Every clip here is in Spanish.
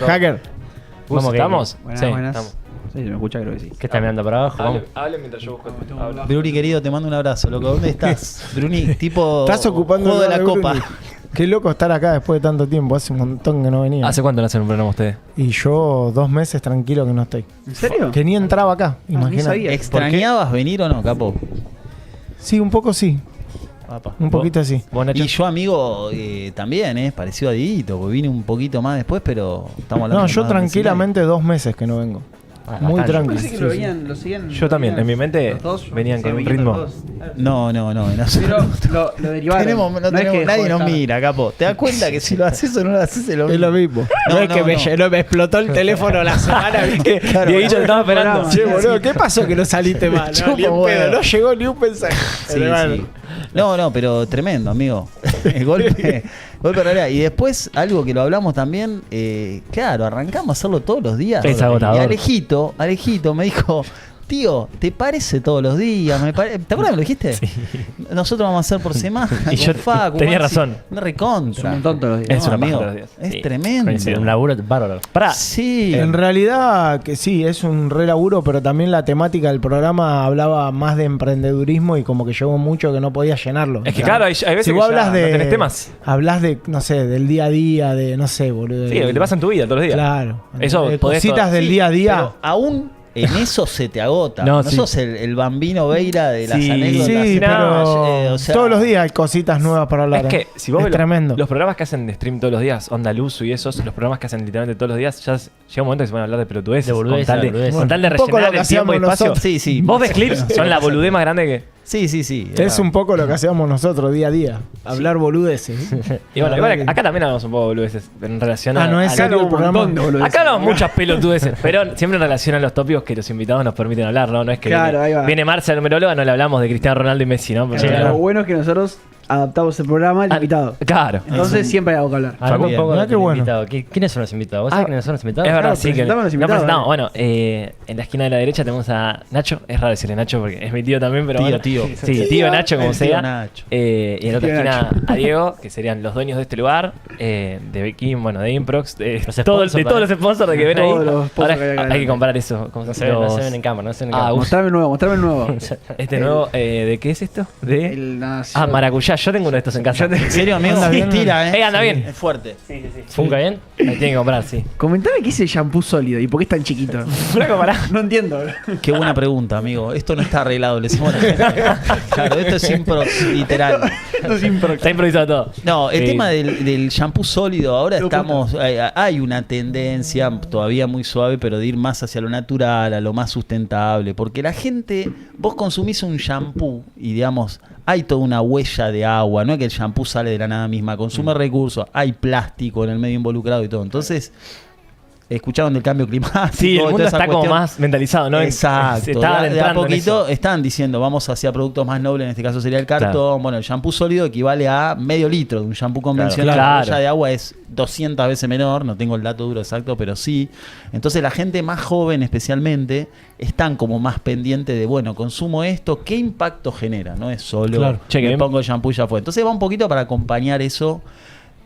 Hacker. Vamos, ¿estamos? Buenas, Sí, buenas. estamos. Sí, se me escucha, creo que sí. ¿Qué estás mirando para abajo? Vamos. Hable mientras yo busco. Bruni, querido, te mando un abrazo, loco. ¿Dónde estás? Bruni, tipo. Estás ocupando juego de el la lugar copa. Bruni. Qué loco estar acá después de tanto tiempo. Hace un montón que no venía. ¿Hace cuánto no hacen un programa ustedes? Y yo 2 meses tranquilo que no estoy. ¿En serio? Que ni entraba acá, ni imagínate. sabía. ¿Extrañabas venir o no, capo? Sí, un poco sí. Papá. Un poquito así. ¿Vos, Nacho? Y yo, amigo, también, parecido a Dieguito, porque vine un poquito más después, pero estamos hablando No, de yo más de un mes y tranquilamente 2 meses que no vengo. Muy bastante. tranquilo. Pensé que Sí, lo sí. veían, lo seguían. Yo también, en mi mente los dos, yo venían pensé con un que veían ritmo. los dos. medio. No, en Pero absoluto. lo derivaron. Nadie nos mira, capo. ¿Te das cuenta que si lo haces o no lo haces es lo mismo? Es lo mismo. No, No, es que no, me no. llenó, me explotó el teléfono la semana. Vi que Dieguito te estaba esperando. Che, boludo, ¿qué pasó que no saliste mal? Chupa, No, ni en bueno. pedo, no llegó ni un mensaje. Sí, Pero bueno. sí. No, pero tremendo, amigo. El golpe en realidad. Y después, algo que lo hablamos también, claro, arrancamos a hacerlo todos los días. Es agotador. Y Alejito me dijo, tío, ¿te parece todos los días? ¿Te acuerdas que me lo dijiste? Sí. Nosotros vamos a hacer por semana. Y yo tenía razón. Una recontra. Es un montón todos los días. Es una amigo, paja todos los días. es Sí. tremendo. Coincido, un laburo bárbaro. Pará. Sí. En realidad, que sí, es un re laburo, pero también la temática del programa hablaba más de emprendedurismo y como que llegó mucho que no podía llenarlo. Es que claro, hay veces si que vos ya hablas no de. tenés temas. Hablas de, no sé, del día a día, de, no sé, boludo. Sí, lo que te pasa en tu vida todos los días. Claro. Eso De podés cositas todo. del Sí, día a día. pero aún en eso se te agota. No, No, sí. sos el bambino Veira de las Sí, anécdotas. Sí, no, pero o sea, todos los días hay cositas nuevas para hablar. Es que si vos es ves tremendo. los programas que hacen de stream todos los días, Onda Luzu y esos, los programas que hacen literalmente todos los días, ya llega un momento que se van a hablar de pelotudeces. De boludeces, con tal de, de boludeces. con tal de Un poco lo rellenar que el tiempo y hacíamos espacio. nosotros. Sí, sí. Vos ves clips, son la boludez más grande que... Sí. Es un poco lo que hacíamos nosotros día a día. Hablar boludeces. Y bueno, igual acá también hablamos un poco de boludeces en relación a... no es a serio lo- el programa. Acá hablamos muchas pelotudeces, pero siempre en relación a los tópicos que los invitados nos permiten hablar, ¿no? No es que Claro, ahí va. viene Marcia, la numeróloga, no le hablamos de Cristiano Ronaldo y Messi, ¿no? Porque- Lo bueno es que nosotros adaptamos el programa al invitado. Claro. Entonces siempre hay algo que hablar. Hablamos un poco Mirá de qué los bueno. invitados. ¿Quiénes son los invitados? ¿Vos sabés quiénes son los invitados? Es verdad, Claro, sí que presentame a los no invitados, presentamos. dale. Bueno, en la esquina de la derecha tenemos a Nacho. Es raro decirle Nacho porque es mi tío también, pero Tío, bueno. tío. Sí, tío Nacho, como El tío sea. Nacho. Y en la otra Tío esquina Nacho. a Diego, que serían los dueños de este lugar, de Bekim, bueno, de Improx, de Los todos sponsors, los sponsors de que ven ahí. Todos los sponsors Ahora que hay acá hay que adelante. comparar eso. ¿Cómo No se se ven, no los- se ven en cámara, no se ven en Ah, cámara. Mostrame el nuevo, mostrame el nuevo. Este nuevo, ¿de qué es esto? De... El nació. Maracuyá. Yo tengo uno de estos en casa. ¿En serio, amigo? Anda bien. Tira, Anda Sí, bien. Es fuerte. ¿Funca bien? Ahí tienen que comprar, sí. Comentame qué es el shampoo sólido y por qué es tan chiquito. Flaco, pará. No entiendo. Qué buena pregunta, amigo. Esto no está arreglado. Le decimos a la gente. Claro, esto es literal. Está improvisado todo. No, el Sí. tema del shampoo sólido, ahora Lo estamos, hay una tendencia todavía muy suave, pero de ir más hacia lo natural, a lo más sustentable, porque la gente, vos consumís un shampoo y digamos, hay toda una huella de agua, no es que el shampoo sale de la nada misma, consume recursos, hay plástico en el medio involucrado y todo, entonces... Escucharon del cambio climático. Sí, el toda mundo esa está como cuestión. más mentalizado, ¿no? Exacto. Se está De a adentrando en poquito eso. están diciendo, vamos hacia productos más nobles, en este caso sería el cartón. Claro. Bueno, el shampoo sólido equivale a medio litro de un shampoo convencional. Claro. La huella de agua es 200 veces menor, no tengo el dato duro exacto, pero sí. Entonces la gente más joven especialmente están como más pendiente de, bueno, consumo esto, ¿qué impacto genera? No es solo Claro. Che, que me bien. pongo el shampoo y ya fue. Entonces va un poquito para acompañar eso.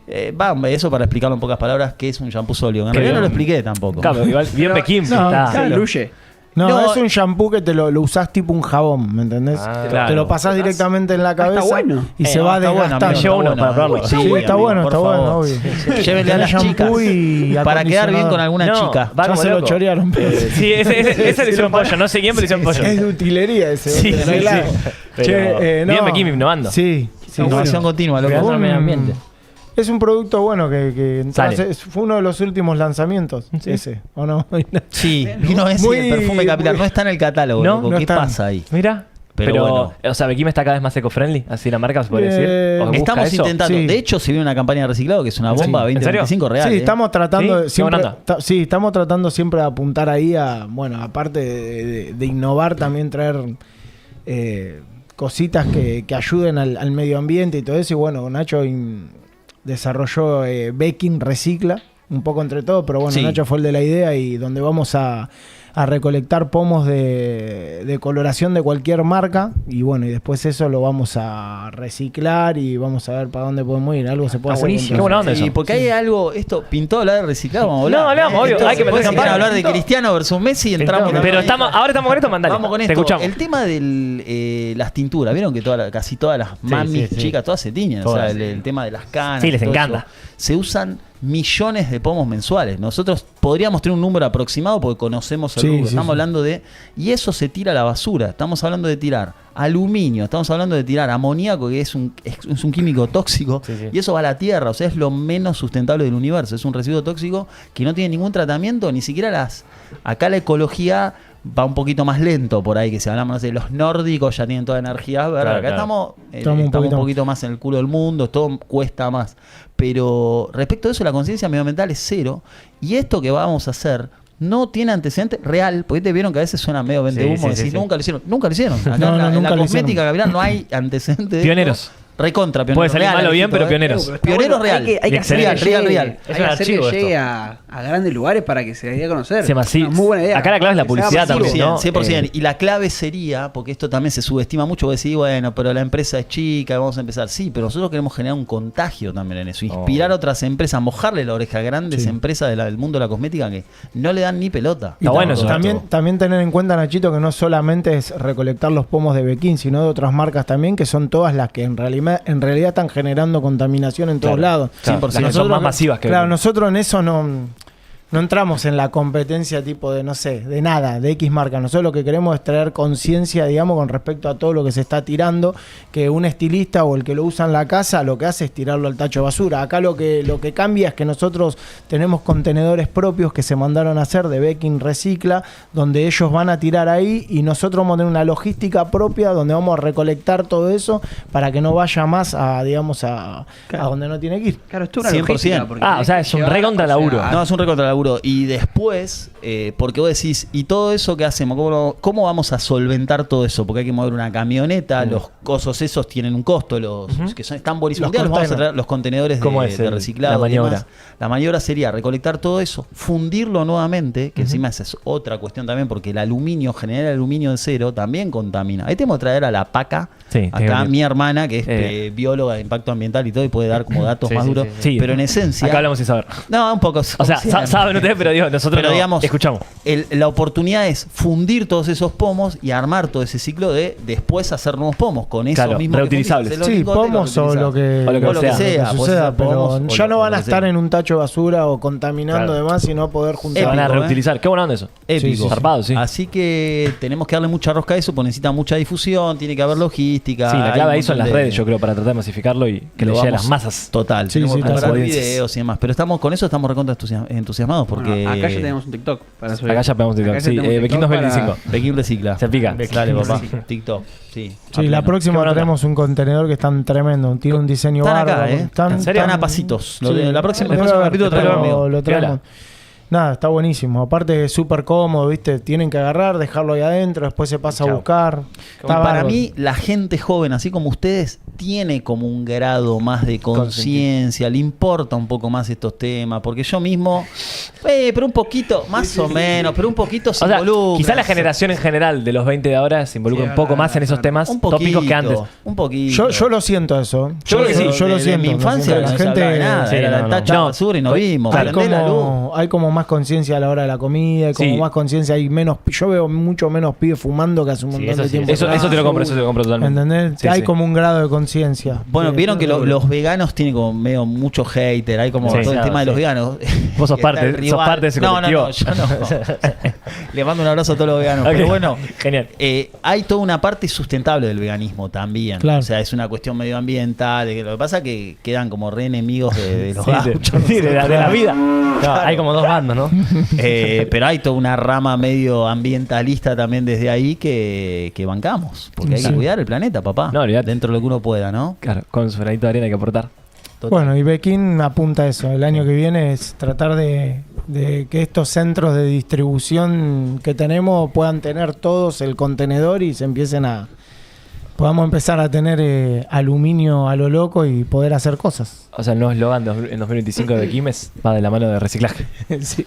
Eso para explicarlo en pocas palabras, qué es un shampoo sólido. En Qué realidad no lo bien. expliqué tampoco. Claro, igual bien Bekim no, está. claro. Fluye. No, No, es un shampoo que te lo usás tipo un jabón, ¿me entendés? claro. Te lo pasás directamente en la cabeza está bueno. y se va está bueno, desgastando. amigo, Me llevo está uno para probarlo. Sí, Uy, está amigo, bueno, por está bueno, favor. obvio. Llévenle a las Tenés chicas shampoo y para quedar bien con alguna No, chica. va Ya como se lo loco. chorearon. pero- Sí, ese le hicieron pollo. No sé quién, pero le hicieron pollo. Es de utilería ese. Sí, boludo, sí, claro. sí. Pero Che, bien Bekim innovando. Sí, sí. Innovación continua, loco. Cuidando el medio ambiente. Es un producto bueno que entonces Sale. fue uno de los últimos lanzamientos. Sí. Ese, ¿o no? Sí, vino ese Muy- perfume capilar. No está en el catálogo, No, loco. no ¿Qué está. pasa ahí? Mira. Pero bueno. O sea, Bekim está cada vez más eco-friendly, así la marca se puede decir. ¿O busca Estamos eso? intentando. Sí. De hecho, se viene una campaña de reciclado que es una bomba ¿En serio? 2025 real. Sí, estamos tratando ¿Sí? siempre, ¿Qué onda? sí, estamos tratando siempre de apuntar ahí a, bueno, aparte de innovar, también traer cositas que ayuden al medio ambiente y todo eso. Y bueno, Nacho desarrolló Bekim Recicla, un poco entre todos, pero bueno, Sí. Nacho fue el de la idea y donde vamos a recolectar pomos de coloración de cualquier marca y bueno, y después eso lo vamos a reciclar y vamos a ver para dónde podemos ir. Algo se puede hacer. buenísimo. con Qué buena todo. onda Sí, eso. porque hay algo, esto pintó hablar de reciclado, vamos a hablar. No, hablamos, obvio, Entonces, hay que meter si quieren campaña. hablar de Cristiano versus Messi, entramos. Pero ahora estamos con esto, mandale. Vamos con Te esto. escuchamos. El tema de las tinturas, vieron que casi todas las mamis, sí. chicas, todas se tiñen. O Todas, sea, el tema de las canas. Sí, les todo encanta. eso. Se usan millones de pomos mensuales. Nosotros podríamos tener un número aproximado porque conocemos el Sí, rubro. sí, Estamos sí. hablando de... Y eso se tira a la basura. Estamos hablando de tirar aluminio, estamos hablando de tirar amoníaco, que es un químico tóxico, Sí, sí. y eso va a la tierra. O sea, es lo menos sustentable del universo. Es un residuo tóxico que no tiene ningún tratamiento, ni siquiera acá la ecología va un poquito más lento por ahí, que si hablamos, no sé, los nórdicos ya tienen toda energía verde. Claro, Acá claro. estamos un poquito más en el culo del mundo, todo cuesta más. Pero respecto a eso, la conciencia medioambiental es cero. Y esto que vamos a hacer no tiene antecedente real, porque te vieron que a veces suena medio vende Sí, humo, sí, decir, sí. nunca lo hicieron. Nunca lo hicieron. Acá No, en la nunca lo cosmética hicieron. capilar no hay antecedente de Pioneros. esto. Recontra, pioneros. Puede salir real, mal o bien, Alejito, pero pioneros. Pero está Pioneros bueno, real. Hay que hacer Excelente. que llegue, Real. hay Es que un hacer que archivo llegue esto. a grandes lugares para que se dé a conocer. Se llama así. Una muy buena idea. Acá la clave es la Que se haga publicidad masivo. también, ¿no? 100%. Y la clave sería, porque esto también se subestima mucho, vos decís, bueno, pero la empresa es chica, vamos a empezar. Sí, pero nosotros queremos generar un contagio también en eso. Inspirar a otras empresas, mojarle la oreja a grandes Sí. empresas del mundo de la cosmética que no le dan ni pelota. Está bueno eso. También tener en cuenta, Nachito, que no solamente es recolectar los pomos de Bequín, sino de otras marcas también, que son todas las que en realidad están generando contaminación en todos Claro. lados. Claro, las que son más masivas que Claro, nosotros en eso no entramos en la competencia tipo de, no sé, de nada, de X marca. Nosotros lo que queremos es traer conciencia, digamos, con respecto a todo lo que se está tirando, que un estilista o el que lo usa en la casa lo que hace es tirarlo al tacho de basura. Acá lo que cambia es que nosotros tenemos contenedores propios que se mandaron a hacer de Becking Recicla, donde ellos van a tirar ahí y nosotros vamos a tener una logística propia donde vamos a recolectar todo eso para que no vaya más a, digamos, a donde no tiene que ir. Claro, esto es una 100%. logística, porque Ah, o sea, tenés es que un llevar, recontra o sea, laburo. No, es un recontra laburo. Y después, porque vos decís, ¿y todo eso qué hacemos? ¿Cómo vamos a solventar todo eso? Porque hay que mover una camioneta, los cosos esos tienen un costo, que están buenísimos. Los Un día los vamos a containers. traer los contenedores ¿Cómo de es el- reciclado. la y maniobra? demás. La maniobra sería recolectar todo eso, fundirlo nuevamente, que encima esa es otra cuestión también, porque el aluminio, generar aluminio de cero, también contamina. Ahí tenemos que traer a la Paca, Sí, tiene que acá venir. mi hermana, que es bióloga de impacto ambiental y todo, y puede dar como datos Sí, más sí, duros. sí. Sí. Pero en esencia... Acá hablamos sin saber. No, un poco. O sea, como siempre. saben ustedes, pero digo, nosotros Pero no digamos, escuchamos. la oportunidad es fundir todos esos pomos y armar todo ese ciclo de después hacer nuevos pomos con eso Claro, mismo. reutilizables. Que fundís, Sí, hacer los lingotes, pomos o reutilizás. lo que, O lo que sea. podés suceda, hacer pero pomos ya o no lo van a que estar sea. en un tacho de basura o contaminando Claro. demás, sino poder juntar. Se van a épico, reutilizar. Qué buena onda eso. Épico. Sí, Zarpado, sí. Así que tenemos que darle mucha rosca a eso, porque necesita mucha difusión, tiene que haber logística. Sí, la hay clave un ahí son montón las de- redes, yo creo, para tratar de masificarlo y que le Lo llegue a vamos- las masas. Total, Sí, tenemos sí, que tal preparar cual. videos y demás. Pero con eso estamos recontra entusiasmados porque. Bueno, acá ya tenemos un TikTok para subir. Acá ya pegamos TikTok. Acá ya Sí, tenemos un Bequín TikTok 2025. Bequín recicla. Se pica. Dale, papá. Recicla. TikTok. Sí. Sí, a la pleno. próxima Qué buena tenemos un contenedor que están tremendo, tiene un diseño Están acá, bárbaro. ¿En serio? Están a pasitos. Sí, La próxima, debe el próximo haber, capítulo pero traemos amigo. lo traemos. Nada, está buenísimo. Aparte es súper cómodo, ¿viste? Tienen que agarrar, dejarlo ahí adentro, después se pasa a Chao. buscar. Está Para bárbaro. mí, la gente joven, así como ustedes, tiene como un grado más de conciencia, le importa un poco más estos temas, porque yo mismo, pero un poquito, más o menos, pero un poquito se O sea, involucra. quizá la generación en general de los 20 de ahora se involucra Sí, un poco más en esos temas un poquito, tópicos que antes. Un poquito. Yo lo siento eso. Yo creo que sí, yo lo de siento. mi lo infancia siento. no se hablaba de nada, sí, era no, el no. tacho de No. basura y nos vimos. Hay prendé la luz. como más conciencia a la hora de la comida, hay como Sí. más conciencia, hay menos, yo veo mucho menos pibes fumando que hace un Sí, montón eso de sí, tiempo. Eso te lo compro, eso te lo compro totalmente. ¿Entendés? Sí, Hay sí. como un grado de conciencia. Bueno, Sí, vieron que sí, los veganos tienen como medio mucho hater, hay como Sí, todo el claro, tema de los sí. veganos. Vos sos Que parte- está el sos rival. parte de ese No, colectivo. yo no. Le mando un abrazo a todos los veganos. Ok. Pero bueno, Genial. hay toda una parte sustentable del veganismo también. Claro. O sea, es una cuestión medioambiental. Lo que pasa es que quedan como re enemigos de los Sí, gauchos. sí, de la vida. No, hay como dos bandos, ¿no? Pero hay toda una rama medio ambientalista también desde ahí que bancamos. Porque hay que Sí. cuidar el planeta, papá. No, olvidate. Dentro de lo que uno pueda, ¿no? Claro, con su granito de arena hay que aportar. Total. Bueno, y Bequín apunta a eso. El año que viene es tratar de que estos centros de distribución que tenemos puedan tener todos el contenedor y se empiecen a podamos empezar a tener aluminio a lo loco y poder hacer cosas. O sea, el nuevo eslogan en 2025 de Quilmes va de la mano de reciclaje. Sí.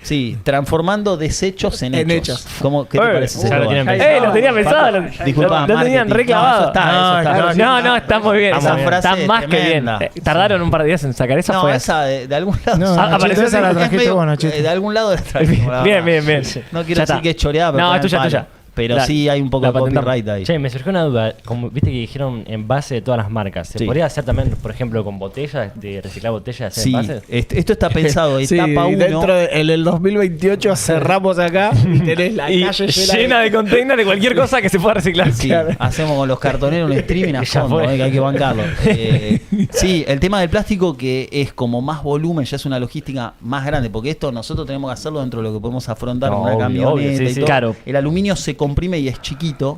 Sí, transformando desechos en En hechos. hechos. ¿Qué te parece ese ya lo eslogan? tienen pensado. Lo tenía pensado. Disculpa, lo tenían marketing. reclamado. No, eso está. No, está muy bien. Esa frase Está más que bien. tremenda. Tardaron un par de días en sacar esa. No, fue esa de algún lado. No, Ah, apareció Nachito, esa la Es trajiste medio- vos, Nachito. de algún lado la trajimos, la bien, verdad. bien. No Ya quiero está. decir que es choreada, pero No, es está en tuya, palo. tuya. Pero La- sí hay un poco la de patentamos. copyright ahí. Che, me surgió una duda. Como viste que dijeron envase de todas las marcas. ¿Se Sí. podría hacer también, por ejemplo, con botellas, de reciclar botellas, hacer Sí, envases? esto está pensado. Sí, Etapa 1. dentro del 2028 cerramos acá y tenés la Y calle llena de containers de cualquier cosa que se pueda reciclar. Sí, Claro. hacemos con los cartoneros un streaming a Ya fondo, fue. que hay que bancarlo. Sí, el tema del plástico que es como más volumen, ya es una logística más grande, porque esto nosotros tenemos que hacerlo dentro de lo que podemos afrontar No, con una obvio, camioneta obvio, sí, y sí. todo. Claro. El aluminio se comprime y es chiquito.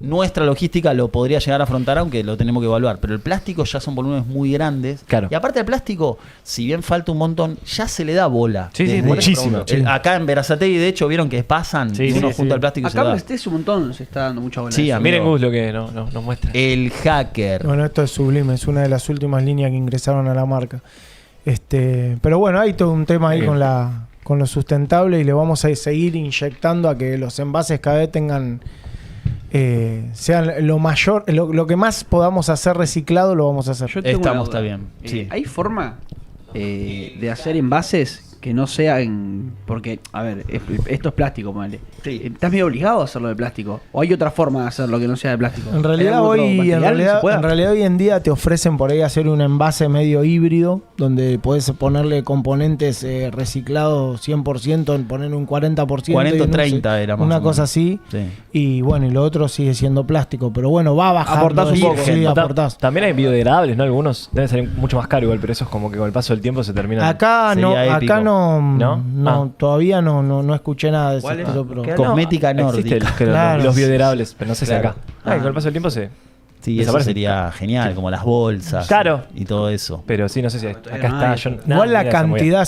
Nuestra logística lo podría llegar a afrontar, aunque lo tenemos que evaluar. Pero el plástico ya son volúmenes muy grandes. Claro. Y aparte del plástico, si bien falta un montón, ya se le da bola. Sí, sí, Desde- muchísimo. Acá en Berazategui, de hecho, vieron que pasan Sí, y uno sí, junta sí. el plástico y se Acá lo en da. Estés un montón se está dando mucha bola. Sí, a eso. amigo. Miren Gus lo que nos muestra. El hacker. Bueno, esto es sublime, es una de las últimas líneas que ingresaron a la marca. Pero bueno, hay todo un tema ahí Bien. con lo sustentable y le vamos a seguir inyectando a que los envases cada vez tengan sean lo mayor, lo que más podamos hacer reciclado lo vamos a hacer. Yo tengo una Estamos, duda. está bien, sí. ¿Hay forma de hacer envases que no sean... Porque, a ver, esto es plástico, ponele. Sí. ¿Estás medio obligado a hacerlo de plástico? ¿O hay otra forma de hacerlo que no sea de plástico? En ¿Hay realidad, algún otro hoy, material que se pueda? en realidad hoy en día te ofrecen por ahí hacer un envase medio híbrido, donde puedes ponerle componentes reciclados 100%, poner un 40%. 40 o y un 30 era más una o menos. cosa así. Sí. Y bueno, y lo otro sigue siendo plástico. Pero bueno, va bajando. Aportás un sí, poco. Sí, Ta- aportás. También hay biodegradables, ¿no? Algunos deben salir mucho más caro igual, pero esos como que con el paso del tiempo se terminan. Acá no, Sería épico. acá no, ¿No? no, todavía no escuché nada de ese ¿Cuál es? estilo, pero- ¿Qué? Cosmética existe nórdica. creo, Claro. los biodegradables, pero no sé si Claro. acá. Con el paso del tiempo sí. Sí, eso Desaparece. sería genial, como las bolsas. Claro. Y todo eso. Pero sí, no sé si acá Ah, está. Yo, Igual nada, la mira, está muy bien. cantidad,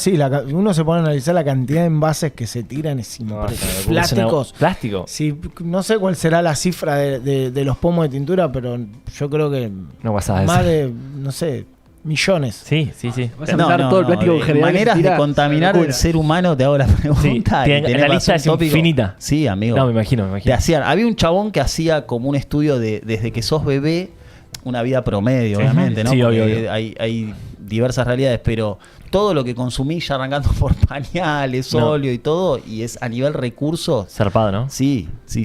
sí, uno se pone a analizar la cantidad de envases que se tiran, es impresionante. Plásticos. ¿Plástico? Sí, no sé cuál será la cifra de los pomos de tintura, pero yo creo que No pasaba más eso. de, no sé, millones. Sí, sí, sí. Vas a pensar todo el plástico en general que maneras se tira, de contaminar locura. el ser humano, te hago la pregunta. Sí, y tienen- tenés la razón, lista es tópico. infinita. Sí, amigo. No, me imagino. Te hacían, había un chabón que hacía como un estudio de desde que sos bebé, una vida promedio, Sí. obviamente, ¿no? Sí, Porque obvio, obvio. Hay diversas realidades, pero todo lo que consumís ya arrancando por pañales, No. óleo y todo, y es a nivel recursos. Zarpado, ¿no? Sí. Sí.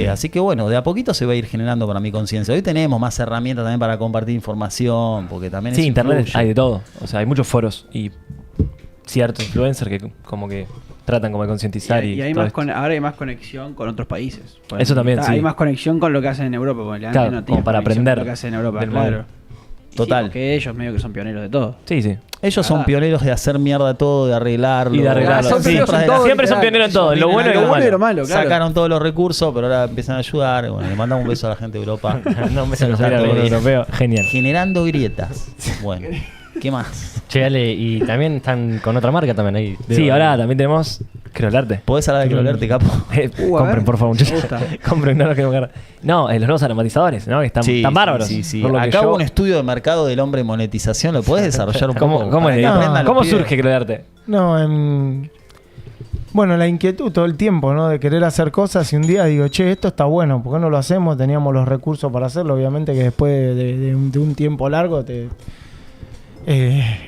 Así que bueno, de a poquito se va a ir generando para mi conciencia. Hoy tenemos más herramientas también para compartir información, porque también Sí, eso internet influye. hay de todo. O sea, hay muchos foros y ciertos influencers que como que tratan como de concientizar y, Y hay todo más esto. ahora hay más conexión con otros países. Eso también, Hay sí. más conexión con lo que hacen en Europa. Porque Claro, antes no como tenías para conexión aprender con lo que hacen en Europa, del claro. mundo. Y Total. Sí, porque ellos medio que son pioneros de todo. Sí, sí. Ellos son Ah. pioneros de hacer mierda todo, de arreglarlo. Y de arreglarlo. Son Sí. pioneros en todo, Siempre son literal. pioneros en todo, en lo bueno y Lo lo bueno y lo malo. malo, claro. Sacaron todos los recursos, pero ahora empiezan a ayudar. Bueno, le mandamos un beso a la gente de Europa. No, me salió Mira, el todo gobierno bien. europeo, genial. Generando grietas. Bueno, ¿qué más? Che, Ale, y también están con otra marca también ahí. Sí, ahora también tenemos Crolarte. ¿Podés hablar de Crolarte, capo? A ver, Compren, por favor, me muchachos. gusta. Compren, no los queremos cagar. No, los nuevos aromatizadores, ¿no? Que están Sí, tan bárbaros. Sí. Por lo que Acá yo- hubo un estudio de mercado del hombre en monetización. ¿Lo podés desarrollar un ¿Cómo, poco? cómo, Para es? que aprendan los ¿Cómo pibes? surge Crolarte? No, bueno, la inquietud todo el tiempo, ¿no? De querer hacer cosas y un día digo, che, esto está bueno, ¿por qué no lo hacemos? Teníamos los recursos para hacerlo, obviamente que después de un tiempo largo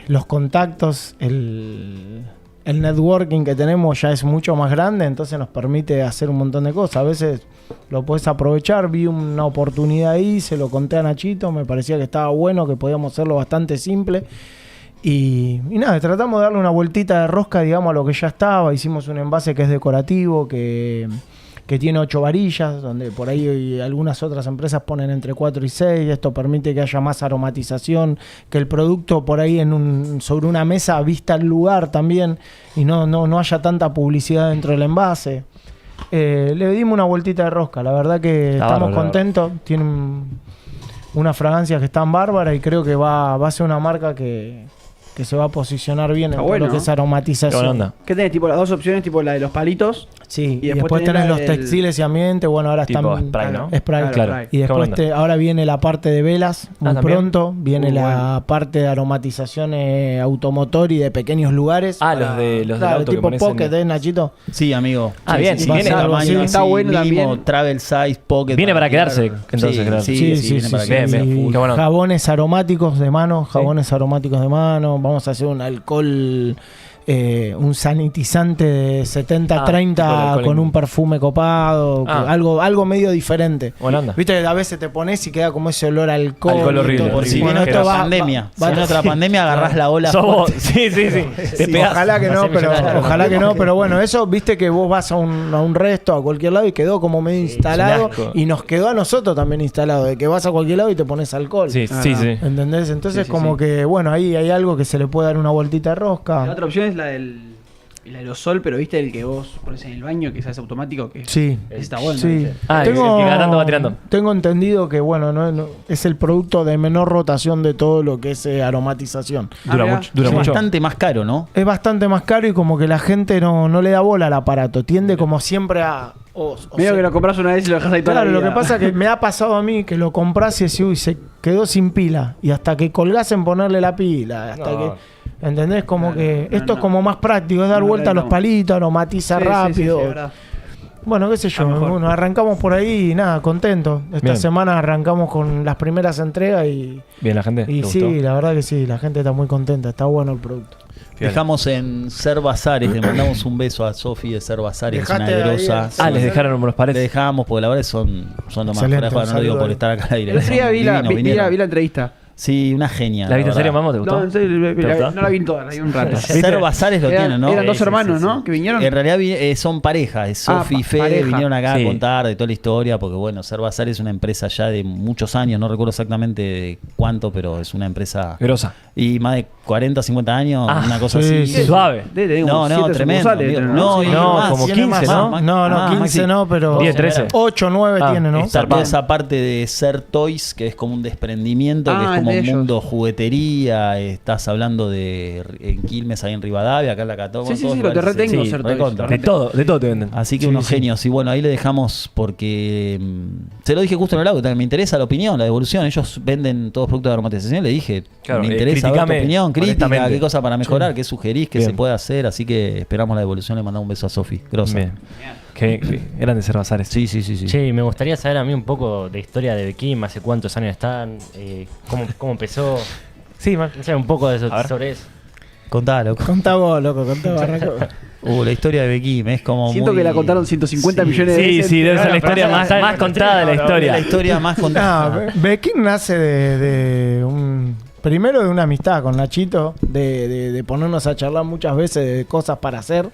los contactos, el networking que tenemos ya es mucho más grande, entonces nos permite hacer un montón de cosas. A veces lo puedes aprovechar, vi una oportunidad ahí, se lo conté a Nachito, me parecía que estaba bueno, que podíamos hacerlo bastante simple. Y nada, tratamos de darle una vueltita de rosca, digamos, a lo que ya estaba. Hicimos un envase que es decorativo, que tiene 8 varillas, donde por ahí algunas otras empresas ponen entre 4 y 6. Esto permite que haya más aromatización, que el producto por ahí sobre una mesa vista el lugar también y no haya tanta publicidad dentro del envase. Le dimos una vueltita de rosca, la verdad que Está estamos bárbaro, contentos. Tienen unas fragancias que están bárbaras y creo que va a ser una marca que se va a posicionar bien en Está todo bueno, lo que es ¿no? Qué buena aromatización. onda. ¿Qué tenés? Tipo las dos opciones, tipo la de los palitos. Sí, y después después tenés tenés la los del- textiles y ambiente, bueno, ahora Tipo están... spray, ¿no? Spray. Claro. Spray. Y después Qué buena ahora viene la parte de velas, muy ¿también? pronto. Viene la Bueno. parte de aromatización automotor y de pequeños lugares. Ah, los del Claro, auto que tipo pones en- Pocket, Nachito? Sí, amigo. Ah, Sí, bien, sí, sí, sí. viene Tamaño algo así. así Está bueno mínimo, también. travel size, pocket. Viene para quedarse, tirar. entonces, claro. Sí, viene para quedarse. Bien, qué bueno. Jabones aromáticos de mano, aromáticos de mano. Vamos a hacer un alcohol, un sanitizante de 70-30 tipo el alcohol con en- un perfume copado, Ah. algo medio diferente. Buena onda. Viste, a veces te pones y queda como ese olor a alcohol. Alcohol horrible, y todo. Por si Bueno, viene esto otra va- pandemia. va- Si viene otra pandemia, agarrás la ola. Sos vos. fuerte. Sí, sí, sí. Te Sí, pegás. ojalá que no, Hacé pero millonario. ojalá que no, pero bueno, eso, viste que vos vas a un resto, a cualquier lado y quedó como medio instalado es un asco. y nos quedó a nosotros también instalado, de que vas a cualquier lado y te pones alcohol. Sí, Ah, sí, no. sí. ¿Entendés? Entonces Sí, sí, como sí. que, bueno, ahí hay algo que se le puede dar una vueltita de La rosca. otra opción es la del el aerosol, pero viste el que vos pones en el baño, que es automático, que Sí. está bueno. Sí. ¿viste? Ah, el que cada tanto va tirando. Tengo entendido que, bueno, no, es el producto de menor rotación de todo lo que es aromatización. Dura mirá. mucho. Dura Es mucho. bastante más caro, ¿no? Es bastante más caro y como que la gente no le da bola al aparato. Tiende como siempre a... Medio que lo compras una vez y lo dejas ahí toda Claro, la lo vida. que pasa es que me ha pasado a mí que lo compras y decís, uy, se quedó sin pila. Y hasta que colgás en ponerle la pila, hasta No. que... ¿Entendés? Como Claro, que no, esto es no. como más práctico, es dar No, vuelta a los no. palitos, aromatiza Sí, sí, rápido. sí, sí, es verdad. Bueno, qué sé yo, Está mejor. bueno, arrancamos por ahí y nada, contento. Esta Bien. semana arrancamos con las primeras entregas y Bien, la gente. sí, ¿te gustó? la verdad que sí, la gente está muy contenta, está bueno el producto. Bien. Dejamos en Ser Bazares, le mandamos un beso a Sofi de Ser Bazares, es una Dejaste ahí grosa. el- Ah, les dejaron unos Le pares. dejamos porque la verdad son lo más. Excelente, Fuera de joda, no lo digo saludo por ahí. estar acá al aire. El otro día son vi la divinos, vinieron. vi la entrevista. Sí, una genia. ¿La viste en verdad. serio, mamá? ¿Te gustó? No, en serio, ¿Te gustó? no la vi en toda, la vi un rato. Ser Bazares lo tienen, ¿no? Eran dos Sí, sí, hermanos, sí, ¿no? sí. Que vinieron. En realidad son pareja, es Ah, Sofi y Fede, pareja. vinieron acá Sí. a contar de toda la historia, porque bueno, Ser Bazares es una empresa ya de muchos años, no recuerdo exactamente de cuánto, pero es una empresa Grosa. y más de 40, 50 años, Ah, una cosa sí, así. sí. Suave. Debe tener No, como no, 7 tremendo. sucursales, amigo. ¿no? y No, más, como tiene 15, más, ¿no? más, No, más, 15 Maxi. no, pero 10, 13. 8, 9 Ah, tiene, ¿no? Está toda esa parte de Ser Toys, que es como un desprendimiento, que Ah, es el como de un ellos. mundo juguetería. Estás hablando de en Quilmes, ahí en Rivadavia, acá en la Cató. Sí, sí, sí, lo te retengo, Sí, Ser Toys. recontra. De todo te venden. Así que Sí, unos sí. genios. Y bueno, ahí le dejamos porque se lo dije justo en el auto. Me interesa la opinión, la devolución. Ellos venden todos productos de aromatización. Le dije, Claro, me interesa ver tu criticame opinión, crítica, honestamente. qué cosa para mejorar, qué sugerís, qué Bien. se puede hacer. Así que esperamos la devolución. Le mandamos un beso a Sofi. Grosa. Bien. Qué grande ser Bazares. Sí, sí, sí, sí. Che, me gustaría saber a mí un poco de historia de Bekim, hace cuántos años están, cómo empezó. Sí, man. No sé, un poco de eso, A ver. sobre eso. Contalo. Contá vos, loco, contá vos, arrancá. La historia de Bekim es como Siento muy... que la contaron 150 Sí, millones de Sí, veces. sí, debe ser la Bueno, historia pero más, está- más contada de la Es historia. la historia más contada. No, Bekim nace primero de una amistad con Nachito, de ponernos a charlar muchas veces de cosas para hacer.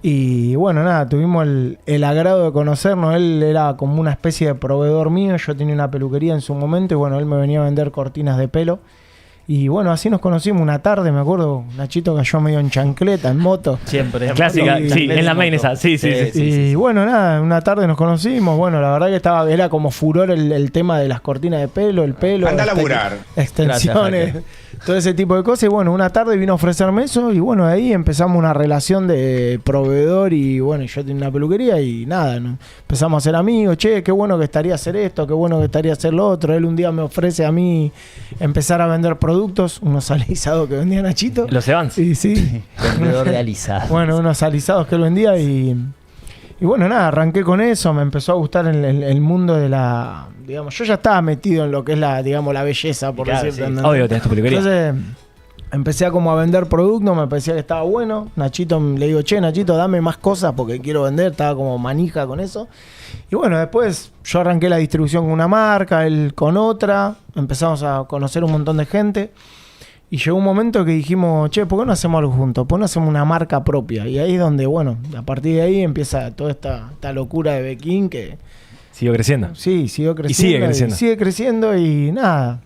Y bueno, nada, tuvimos el agrado de conocernos. Él era como una especie de proveedor mío. Yo tenía una peluquería en su momento y bueno, él me venía a vender cortinas de pelo. Y bueno, así nos conocimos una tarde, me acuerdo. Nachito cayó medio en chancleta, en moto. Siempre. Clásica, Y- sí, en la main esa. Sí, sí, sí. Y bueno, nada, una tarde nos conocimos. Bueno, la verdad que era como furor el tema de las cortinas de pelo, el pelo. Anda a laburar. Extensiones, Gracias, todo ese tipo de cosas. Y bueno, una tarde vino a ofrecerme eso. Y bueno, de ahí empezamos una relación de proveedor. Y bueno, yo tenía una peluquería y nada, ¿no? Empezamos a ser amigos. Che, qué bueno que estaría hacer esto, qué bueno que estaría hacer lo otro. Él un día me ofrece a mí empezar a vender productos, unos alisados que vendía Nachito. Los Evans. Sí, sí. Vendedor de alisados. Bueno, unos alisados que él vendía y bueno, nada, arranqué con eso, me empezó a gustar el mundo de la, digamos, yo ya estaba metido en lo que es la, digamos, la belleza, por Claro, decirte. sí. ¿entendés? Obvio, tenés tu peluquería. Entonces, empecé a como a vender productos, me parecía que estaba bueno. Nachito, le digo, che, Nachito, dame más cosas porque quiero vender, estaba como manija con eso. Y bueno, después yo arranqué la distribución con una marca, él con otra, empezamos a conocer un montón de gente. Y llegó un momento que dijimos, che, ¿por qué no hacemos algo juntos? ¿Por qué no hacemos una marca propia? Y ahí es donde, bueno, a partir de ahí empieza toda esta locura de Bekim que Siguió creciendo. sí, siguió creciendo. sigue creciendo. Sigue creciendo y nada,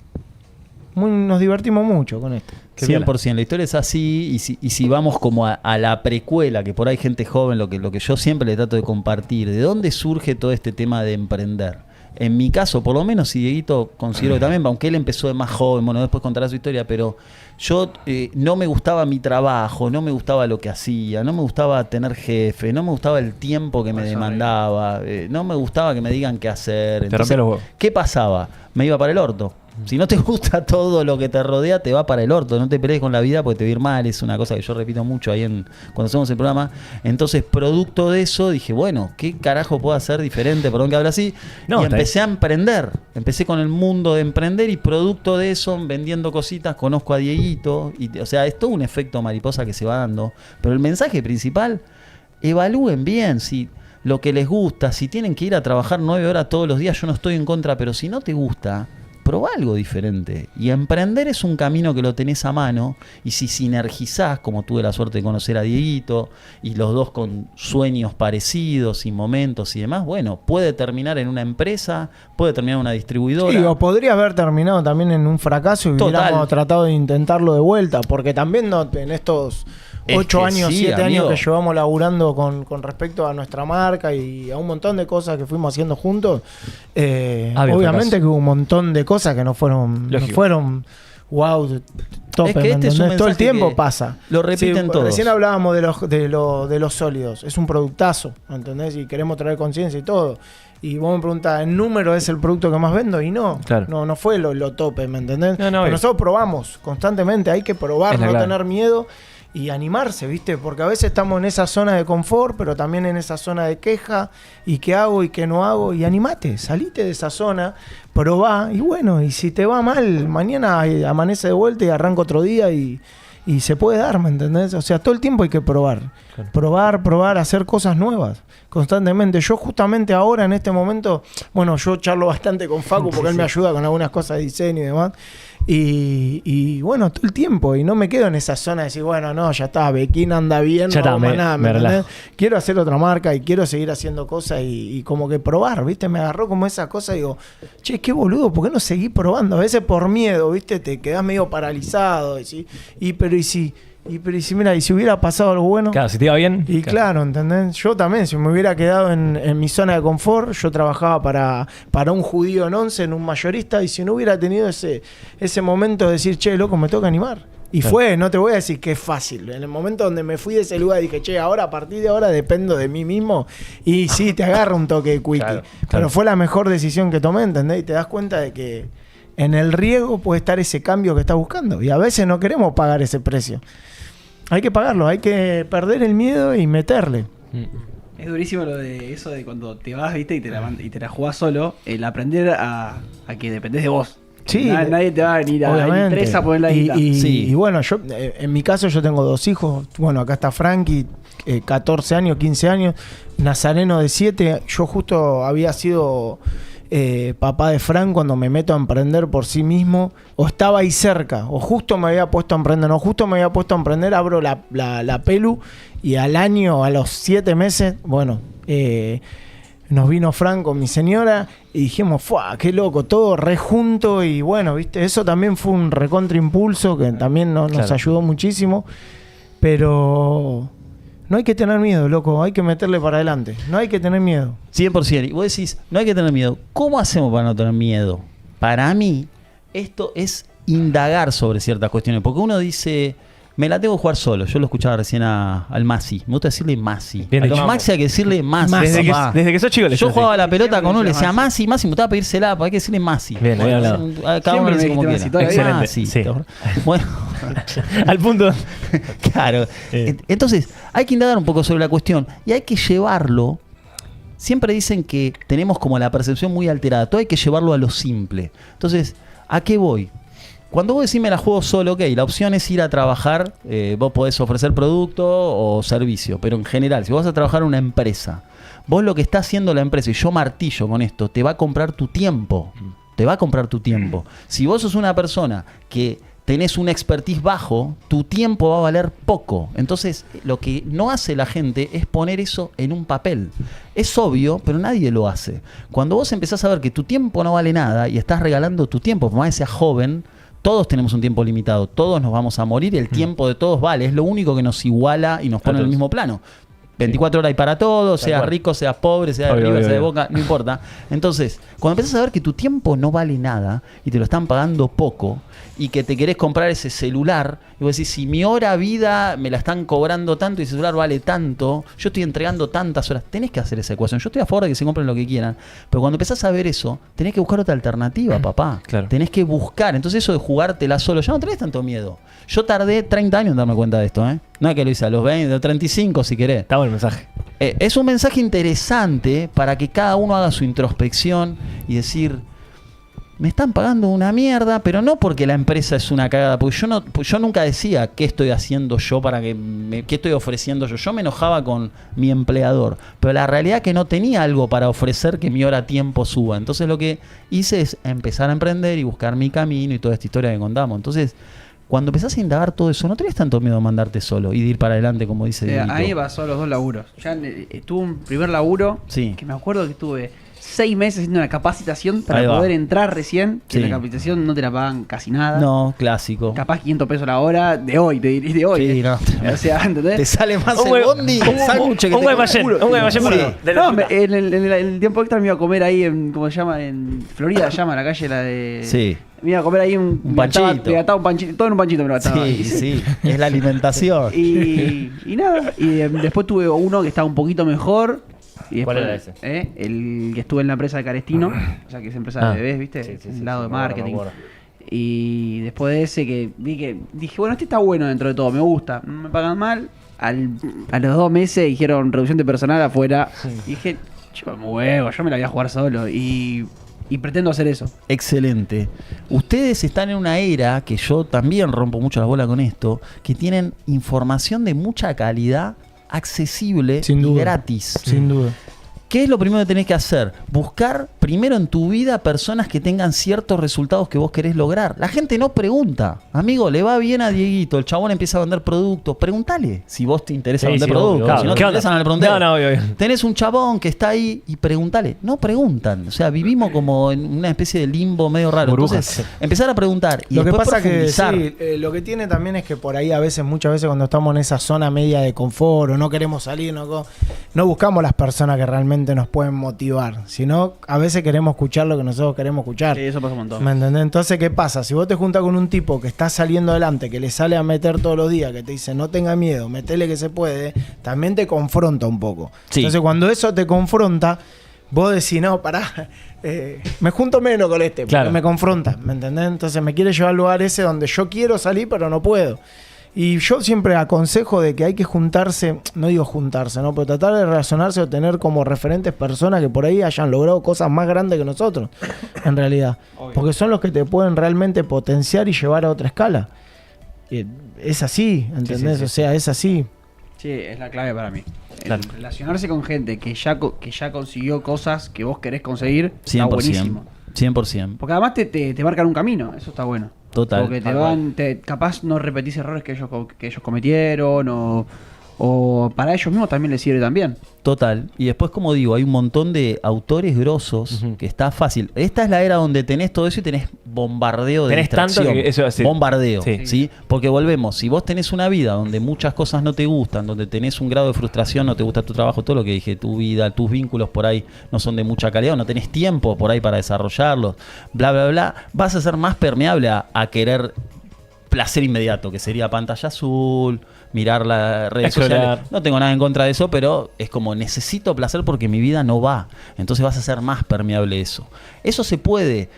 nos divertimos mucho con esto. Qué 100%, la historia es así y si vamos como a la precuela, que por ahí gente joven, lo que yo siempre le trato de compartir, ¿de dónde surge todo este tema de emprender? En mi caso, por lo menos, y Dieguito considero que también, aunque él empezó de más joven, bueno, después contará su historia, pero yo no me gustaba mi trabajo, no me gustaba lo que hacía, no me gustaba tener jefe, no me gustaba el tiempo que me demandaba, no me gustaba que me digan qué hacer. Te Entonces, rompía los huevos. ¿qué pasaba? Me iba para el orto. Si no te gusta todo lo que te rodea, te va para el orto. No te pelees con la vida porque te va a ir mal. Es una cosa que yo repito mucho ahí cuando hacemos el programa. Entonces, producto de eso, dije, bueno, ¿qué carajo puedo hacer diferente? Perdón que hable así. No, y está empecé a emprender. Empecé con el mundo de emprender y producto de eso, vendiendo cositas, conozco a Dieguito. O sea, es todo un efecto mariposa que se va dando. Pero el mensaje principal, evalúen bien si lo que les gusta, si tienen que ir a trabajar 9 horas todos los días, yo no estoy en contra, pero si no te gusta, probá algo diferente. Y emprender es un camino que lo tenés a mano. Y si sinergizás, como tuve la suerte de conocer a Dieguito, y los dos con sueños parecidos y momentos y demás, bueno, puede terminar en una empresa, puede terminar en una distribuidora. Sí, o podría haber terminado también en un fracaso y Total. hubiéramos tratado de intentarlo de vuelta, porque también en estos Es 8 que años, sí, 7 amigo. años que llevamos laburando con respecto a nuestra marca y a un montón de cosas que fuimos haciendo juntos, Había obviamente fracaso. que hubo un montón de cosas que no fueron wow, tope, Es que este es un ¿entendés? Todo el mensaje tiempo que pasa. lo repiten todos. Recién hablábamos de los sólidos, es un productazo, ¿entendés? Y queremos traer conciencia y todo. Y vos me preguntás, ¿en número es el producto que más vendo? Y no, Claro. no fue lo tope, ¿me entendés? No, Pero obvio. nosotros probamos constantemente, hay que probar, Es la no clave. tener miedo y animarse, ¿viste? Porque a veces estamos en esa zona de confort, pero también en esa zona de queja, y qué hago y qué no hago, y animate, salite de esa zona, probá, y bueno, y si te va mal, mañana amanece de vuelta y arranca otro día y se puede dar, ¿me entendés? O sea, todo el tiempo hay que probar. Claro. Probar, hacer cosas nuevas constantemente. Yo justamente ahora, en este momento, bueno, yo charlo bastante con Facu porque él me ayuda con algunas cosas de diseño y demás. Y bueno, todo el tiempo. Y no me quedo en esa zona de decir, bueno, no, ya está, Bequín anda bien, Ya no está, hago más nada, me ¿me entendés? relajo. Quiero hacer otra marca y quiero seguir haciendo cosas y como que probar, ¿viste? Me agarró como esa cosa y digo, che, qué boludo, ¿por qué no seguí probando? A veces por miedo, ¿viste? Te quedás medio paralizado. Pero si hubiera pasado algo bueno. Claro, si te iba bien. Y claro, ¿entendés? Yo también, si me hubiera quedado en mi zona de confort, yo trabajaba para un judío en Once, en un mayorista, y si no hubiera tenido ese momento de decir, che, loco, me toca animar. Y Claro. no te voy a decir que es fácil. En el momento donde me fui de ese lugar dije, che, ahora a partir de ahora dependo de mí mismo. Y sí, te agarra un toque de quickie. Claro, Pero claro. fue la mejor decisión que tomé, ¿entendés? Y te das cuenta de que en el riesgo puede estar ese cambio que estás buscando. Y a veces no queremos pagar ese precio. Hay que pagarlo, hay que perder el miedo y meterle. Es durísimo lo de eso de cuando te vas, viste, y te la jugás solo, el aprender a que dependés de vos. Sí, Nadie te va a venir a la obviamente. empresa a poner la guita. Sí. Y bueno, yo en mi caso yo tengo 2 hijos. Bueno, acá está Frankie, 14 años, 15 años. Nazareno de 7. Yo justo había sido papá de Fran cuando me meto a emprender por sí mismo. O estaba ahí cerca. O justo me había puesto a emprender. No, justo me había puesto a emprender. Abro la pelu. Y al año, a los 7 meses, bueno... nos vino Fran con mi señora y dijimos, ¡fua! ¡Qué loco! Todo re junto y bueno, ¿viste? Eso también fue un recontra impulso que también nos Claro. ayudó muchísimo. Pero no hay que tener miedo, loco. Hay que meterle para adelante. No hay que tener miedo. 100%. Y vos decís, no hay que tener miedo. ¿Cómo hacemos para no tener miedo? Para mí, esto es indagar sobre ciertas cuestiones. Porque uno dice, me la tengo que jugar solo. Yo lo escuchaba recién al Masi. Me gusta decirle Masi. Bien A los dicho. Maxi hay que decirle Masi. Desde que sos chico le Yo decís jugaba así. la pelota Siempre con uno, le le decía decía Masi, Masi, me gustaba pedírsela, pues hay que decirle Masi. Bien, bien hablado. Cada uno le Siempre dice me como dijiste quiera. Masi, Excelente, Masi. sí. Bueno, Al punto. claro. Entonces, hay que indagar un poco sobre la cuestión y hay que llevarlo. Siempre dicen que tenemos como la percepción muy alterada. Todo hay que llevarlo a lo simple. Entonces, ¿a qué voy? Cuando vos decís me la juego solo, ok, la opción es ir a trabajar, vos podés ofrecer producto o servicio, pero en general, si vos vas a trabajar en una empresa, vos lo que está haciendo la empresa, y yo martillo con esto, te va a comprar tu tiempo. Te va a comprar tu tiempo. Si vos sos una persona que tenés un expertise bajo, tu tiempo va a valer poco. Entonces, lo que no hace la gente es poner eso en un papel. Es obvio, pero nadie lo hace. Cuando vos empezás a ver que tu tiempo no vale nada y estás regalando tu tiempo, por más que seas joven, todos tenemos un tiempo limitado, todos nos vamos a morir, el tiempo de todos vale, es lo único que nos iguala y nos pone en el todos. mismo plano. 24 horas y para todo, seas cual. rico, seas pobre, seas de Obvio, River, obvio, seas de obvio. Boca, no importa. Entonces, cuando empezás a ver que tu tiempo no vale nada y te lo están pagando poco y que te querés comprar ese celular, y vos decís, si mi hora vida me la están cobrando tanto y ese celular vale tanto, yo estoy entregando tantas horas, tenés que hacer esa ecuación. Yo estoy a favor de que se compren lo que quieran, pero cuando empezás a ver eso, tenés que buscar otra alternativa, papá. Claro. Tenés que buscar. Entonces eso de jugártela solo, ya no tenés tanto miedo. Yo tardé 30 años en darme cuenta de esto, ¿eh? No es que lo hice a los 20, a los 35 si querés. Está bueno el mensaje. Es un mensaje interesante para que cada uno haga su introspección y decir, me están pagando una mierda, pero no porque la empresa es una cagada, porque yo nunca decía qué estoy haciendo yo para qué estoy ofreciendo yo. Yo me enojaba con mi empleador, pero la realidad es que no tenía algo para ofrecer que mi hora a tiempo suba. Entonces lo que hice es empezar a emprender y buscar mi camino y toda esta historia que contamos. Entonces, cuando empezás a indagar todo eso, no tenés tanto miedo a mandarte solo y de ir para adelante, como dice Dieguito. A mí me pasó los dos laburos. Ya tuve un primer laburo Sí. que me acuerdo que tuve 6 meses haciendo una capacitación para Ahí va. poder entrar recién. Que Sí. la capacitación no te la pagan casi nada. No, clásico. Capaz 500 pesos la hora de hoy, te diré de hoy. Sí, no. O sea, ¿entendés? Te sale más Un el huevo- bondi, un- el sándwich que un te Guaymallén, juro. un Guaymallén, Sí. perdón. De la No, fruta. en el tiempo extra me iba a comer ahí en, ¿cómo se llama? En Florida, se llama la calle, la de... Sí. Me iba a comer ahí un panchito. Me gastaba un panchito, todo en un panchito me lo gastaba. Sí, sí, es la alimentación. Y nada, y después tuve uno que estaba un poquito mejor. Y después, ¿Cuál era ese? El que estuve en la empresa de Carestino, o sea que es empresa de bebés, ¿viste? Sí, sí, Un sí, lado sí, de me acuerdo, marketing. me acuerdo. Y después de ese que vi que dije, bueno, este está bueno dentro de todo, me gusta, no me pagan mal. A los 2 meses dijeron reducción de personal afuera. Y dije, yo me huevo, yo me la voy a jugar solo. Y pretendo hacer eso. Excelente. Ustedes están en una era que yo también rompo mucho la bola con esto, que tienen información de mucha calidad, accesible Sin y duda. gratis. Sin duda. ¿Qué es lo primero que tenés que hacer? Buscar primero en tu vida personas que tengan ciertos resultados que vos querés lograr. La gente no pregunta. Amigo, le va bien a Dieguito, el chabón empieza a vender productos. Preguntale si vos te interesa Sí, vender sí, productos. obvio, Si no obvio. te ¿Qué onda? interesa, no le pregunté. No, obvio, obvio. Tenés un chabón que está ahí y preguntale. No preguntan. O sea, vivimos como en una especie de limbo medio raro. Burbujas. Entonces, empezar a preguntar y Lo que después pasa que profundizar. sí, lo que tiene también es que por ahí muchas veces cuando estamos en esa zona media de confort o no queremos salir, no buscamos las personas que realmente nos pueden motivar, sino a veces queremos escuchar lo que nosotros queremos escuchar. Sí, eso pasa un montón. ¿Me entendés? Entonces, ¿qué pasa? Si vos te juntas con un tipo que está saliendo adelante, que le sale a meter todos los días, que te dice no tenga miedo, metele que se puede, también te confronta un poco. Sí. Entonces, cuando eso te confronta, vos decís, no, pará, me junto menos con este, porque Claro. me confronta, ¿me entendés? Entonces me quiere llevar al lugar ese donde yo quiero salir, pero no puedo. Y yo siempre aconsejo de que hay que juntarse, no digo juntarse, ¿no? Pero tratar de relacionarse o tener como referentes personas que por ahí hayan logrado cosas más grandes que nosotros, en realidad. Porque son los que te pueden realmente potenciar y llevar a otra escala. Y es así, ¿entendés? O sea, es así. Sí, es la clave para mí. Claro. Relacionarse con gente que ya consiguió cosas que vos querés conseguir, 100%. está buenísimo. 100%. Porque además te marcan un camino, eso está bueno. Total. Porque capaz no repetís errores que ellos cometieron o para ellos mismos también les sirve también. Total. Y después, como digo, hay un montón de autores grosos que está fácil. Esta es la era donde tenés todo eso y tenés bombardeo de Tenés tanto distracción. que eso iba a decir. Bombardeo, Sí. ¿sí? Porque volvemos, si vos tenés una vida donde muchas cosas no te gustan, donde tenés un grado de frustración, no te gusta tu trabajo, todo lo que dije, tu vida, tus vínculos por ahí no son de mucha calidad, o no tenés tiempo por ahí para desarrollarlos, bla, bla, bla, vas a ser más permeable a querer placer inmediato, que sería pantalla azul, mirar las redes Explorar. sociales. No tengo nada en contra de eso, pero es como necesito placer porque mi vida no va. Entonces vas a ser más permeable a eso. Eso se puede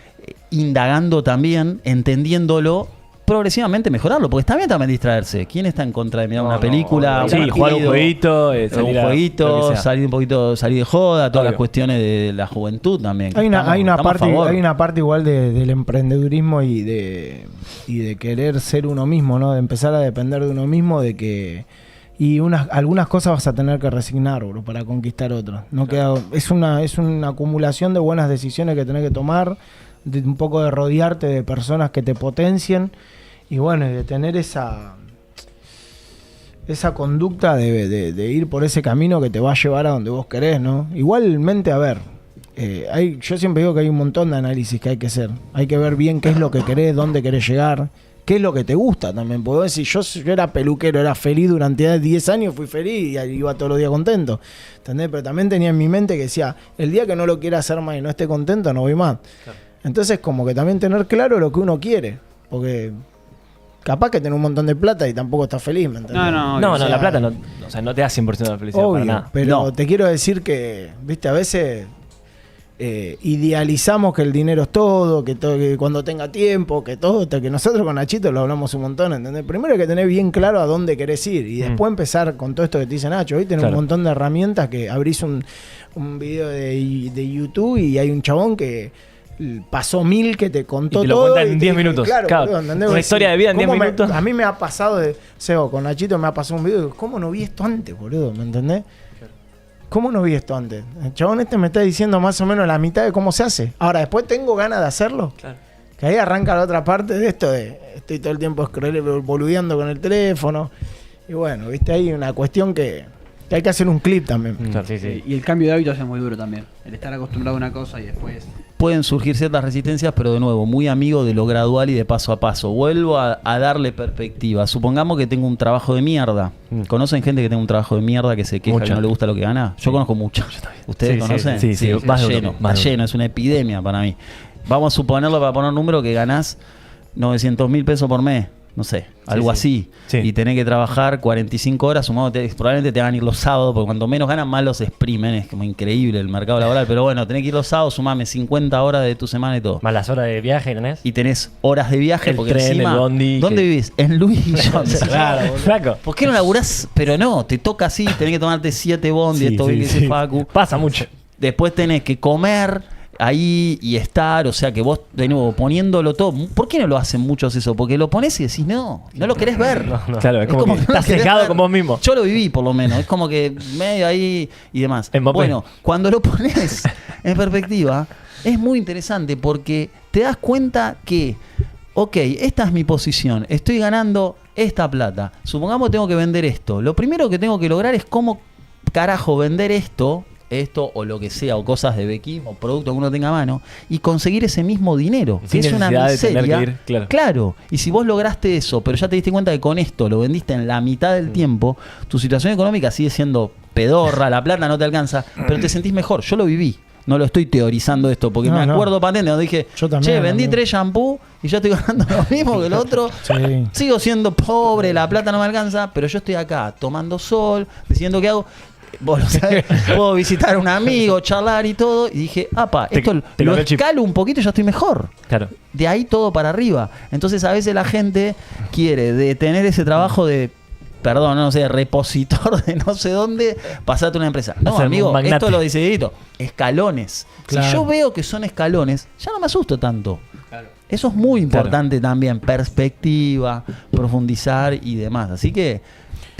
indagando también, entendiéndolo, progresivamente mejorarlo, porque está bien también distraerse. ¿Quién está en contra de mirar una película? Sí, un jugar un partido, jueguito, un salir a- lo jueguito, que sea. salir un poquito, salir de joda, todas Obvio. las cuestiones de la juventud también. que Hay una estamos a parte, favor. hay una parte igual del emprendedurismo y de querer ser uno mismo, ¿no? De empezar a depender de uno mismo, de que algunas cosas vas a tener que resignar, bro, para conquistar otras. No queda, es una acumulación de buenas decisiones que tenés que tomar, de un poco de rodearte de personas que te potencien y bueno, y de tener esa conducta de ir por ese camino que te va a llevar a donde vos querés, ¿no? Igualmente, a ver, yo siempre digo que hay un montón de análisis que hay que hacer. Hay que ver bien qué es lo que querés, dónde querés llegar, qué es lo que te gusta también. Porque vos decís, yo era peluquero, era feliz durante 10 años, fui feliz y iba todos los días contento. ¿Entendés? Pero también tenía en mi mente que decía, el día que no lo quiera hacer más y no esté contento, no voy más. Claro. Entonces, como que también tener claro lo que uno quiere. Porque capaz que tenés un montón de plata y tampoco estás feliz, ¿me entendés? No, la plata no, o sea, no te da 100% de la felicidad obvio, para nada. Pero te quiero decir que, viste, a veces idealizamos que el dinero es todo, que cuando tenga tiempo, que nosotros con Nachito lo hablamos un montón, ¿entendés? Primero hay que tener bien claro a dónde querés ir y después empezar con todo esto que te dice Nacho. Hoy tenés un montón de herramientas que abrís un video de YouTube y hay un chabón que pasó 1000 que te contó y te lo todo. cuenta en 10 minutos. Claro, una historia de vida en 10 minutos. A mí me ha pasado con Nachito me ha pasado un video. ¿Cómo no vi esto antes, boludo? ¿Me entendés? ¿Cómo no vi esto antes? El chabón me está diciendo más o menos la mitad de cómo se hace. Ahora, después tengo ganas de hacerlo. Claro. Que ahí arranca la otra parte de esto de estoy todo el tiempo boludeando con el teléfono. Y bueno, viste, hay una cuestión que hay que hacer un clip también. Claro, sí. Y el cambio de hábitos es muy duro también. El estar acostumbrado a una cosa y después... Pueden surgir ciertas resistencias, pero de nuevo, muy amigo de lo gradual y de paso a paso. Vuelvo a darle perspectiva. Supongamos que tengo un trabajo de mierda. ¿Conocen gente que tiene un trabajo de mierda que se queja y no le gusta lo que gana? Yo conozco mucha. ¿Ustedes conocen? Sí, está lleno, es una epidemia para mí. Vamos a suponerlo, para poner un número, que ganás 900.000 pesos por mes. No sé, algo así. Sí. Y tenés que trabajar 45 horas, probablemente te van a ir los sábados, porque cuanto menos ganan, más los exprimen. Es como increíble el mercado laboral. Pero bueno, tenés que ir los sábados, sumame 50 horas de tu semana y todo. Más las horas de viaje, ¿tenés? Y tenés horas de viaje, porque tren, encima... el bondi, ¿Dónde vivís? En Luis Johnson. Claro, flaco. ¿Por qué no laburás? Pero no, te toca así, tenés que tomarte 7 bondi, esto bien que dice Facu. Pasa mucho. Después tenés que comer ahí y estar, o sea que vos de nuevo poniéndolo todo. ¿Por qué no lo hacen muchos eso? Porque lo pones y decís no lo querés ver. No. Claro, es como que estás cegado con vos mismo. Yo lo viví por lo menos, es como que medio ahí y demás. Bueno, cuando lo pones en perspectiva es muy interesante porque te das cuenta que esta es mi posición, estoy ganando esta plata, supongamos que tengo que vender esto, lo primero que tengo que lograr es cómo carajo vender esto o lo que sea, o cosas de bequismo, producto que uno tenga a mano, y conseguir ese mismo dinero, que es una miseria. Claro, y si vos lograste eso, pero ya te diste cuenta que con esto lo vendiste en la mitad del tiempo, tu situación económica sigue siendo pedorra, la plata no te alcanza, pero te sentís mejor. Yo lo viví. No lo estoy teorizando esto, porque me acuerdo patente, donde dije, vendí 3 shampoos y ya estoy ganando lo mismo que el otro. Sigo siendo pobre, la plata no me alcanza, pero yo estoy acá tomando sol, decidiendo qué hago. Vos lo sabés, puedo visitar a un amigo, charlar y todo. Y dije, esto lo escalo un poquito y ya estoy mejor. Claro. De ahí todo para arriba. Entonces a veces la gente quiere de tener ese trabajo de, repositor de no sé dónde, pasarte a una empresa. No, amigo, esto lo dice Dieguito, escalones. Claro. Si yo veo que son escalones, ya no me asusto tanto. Claro. Eso es muy importante también, perspectiva, profundizar y demás. Así que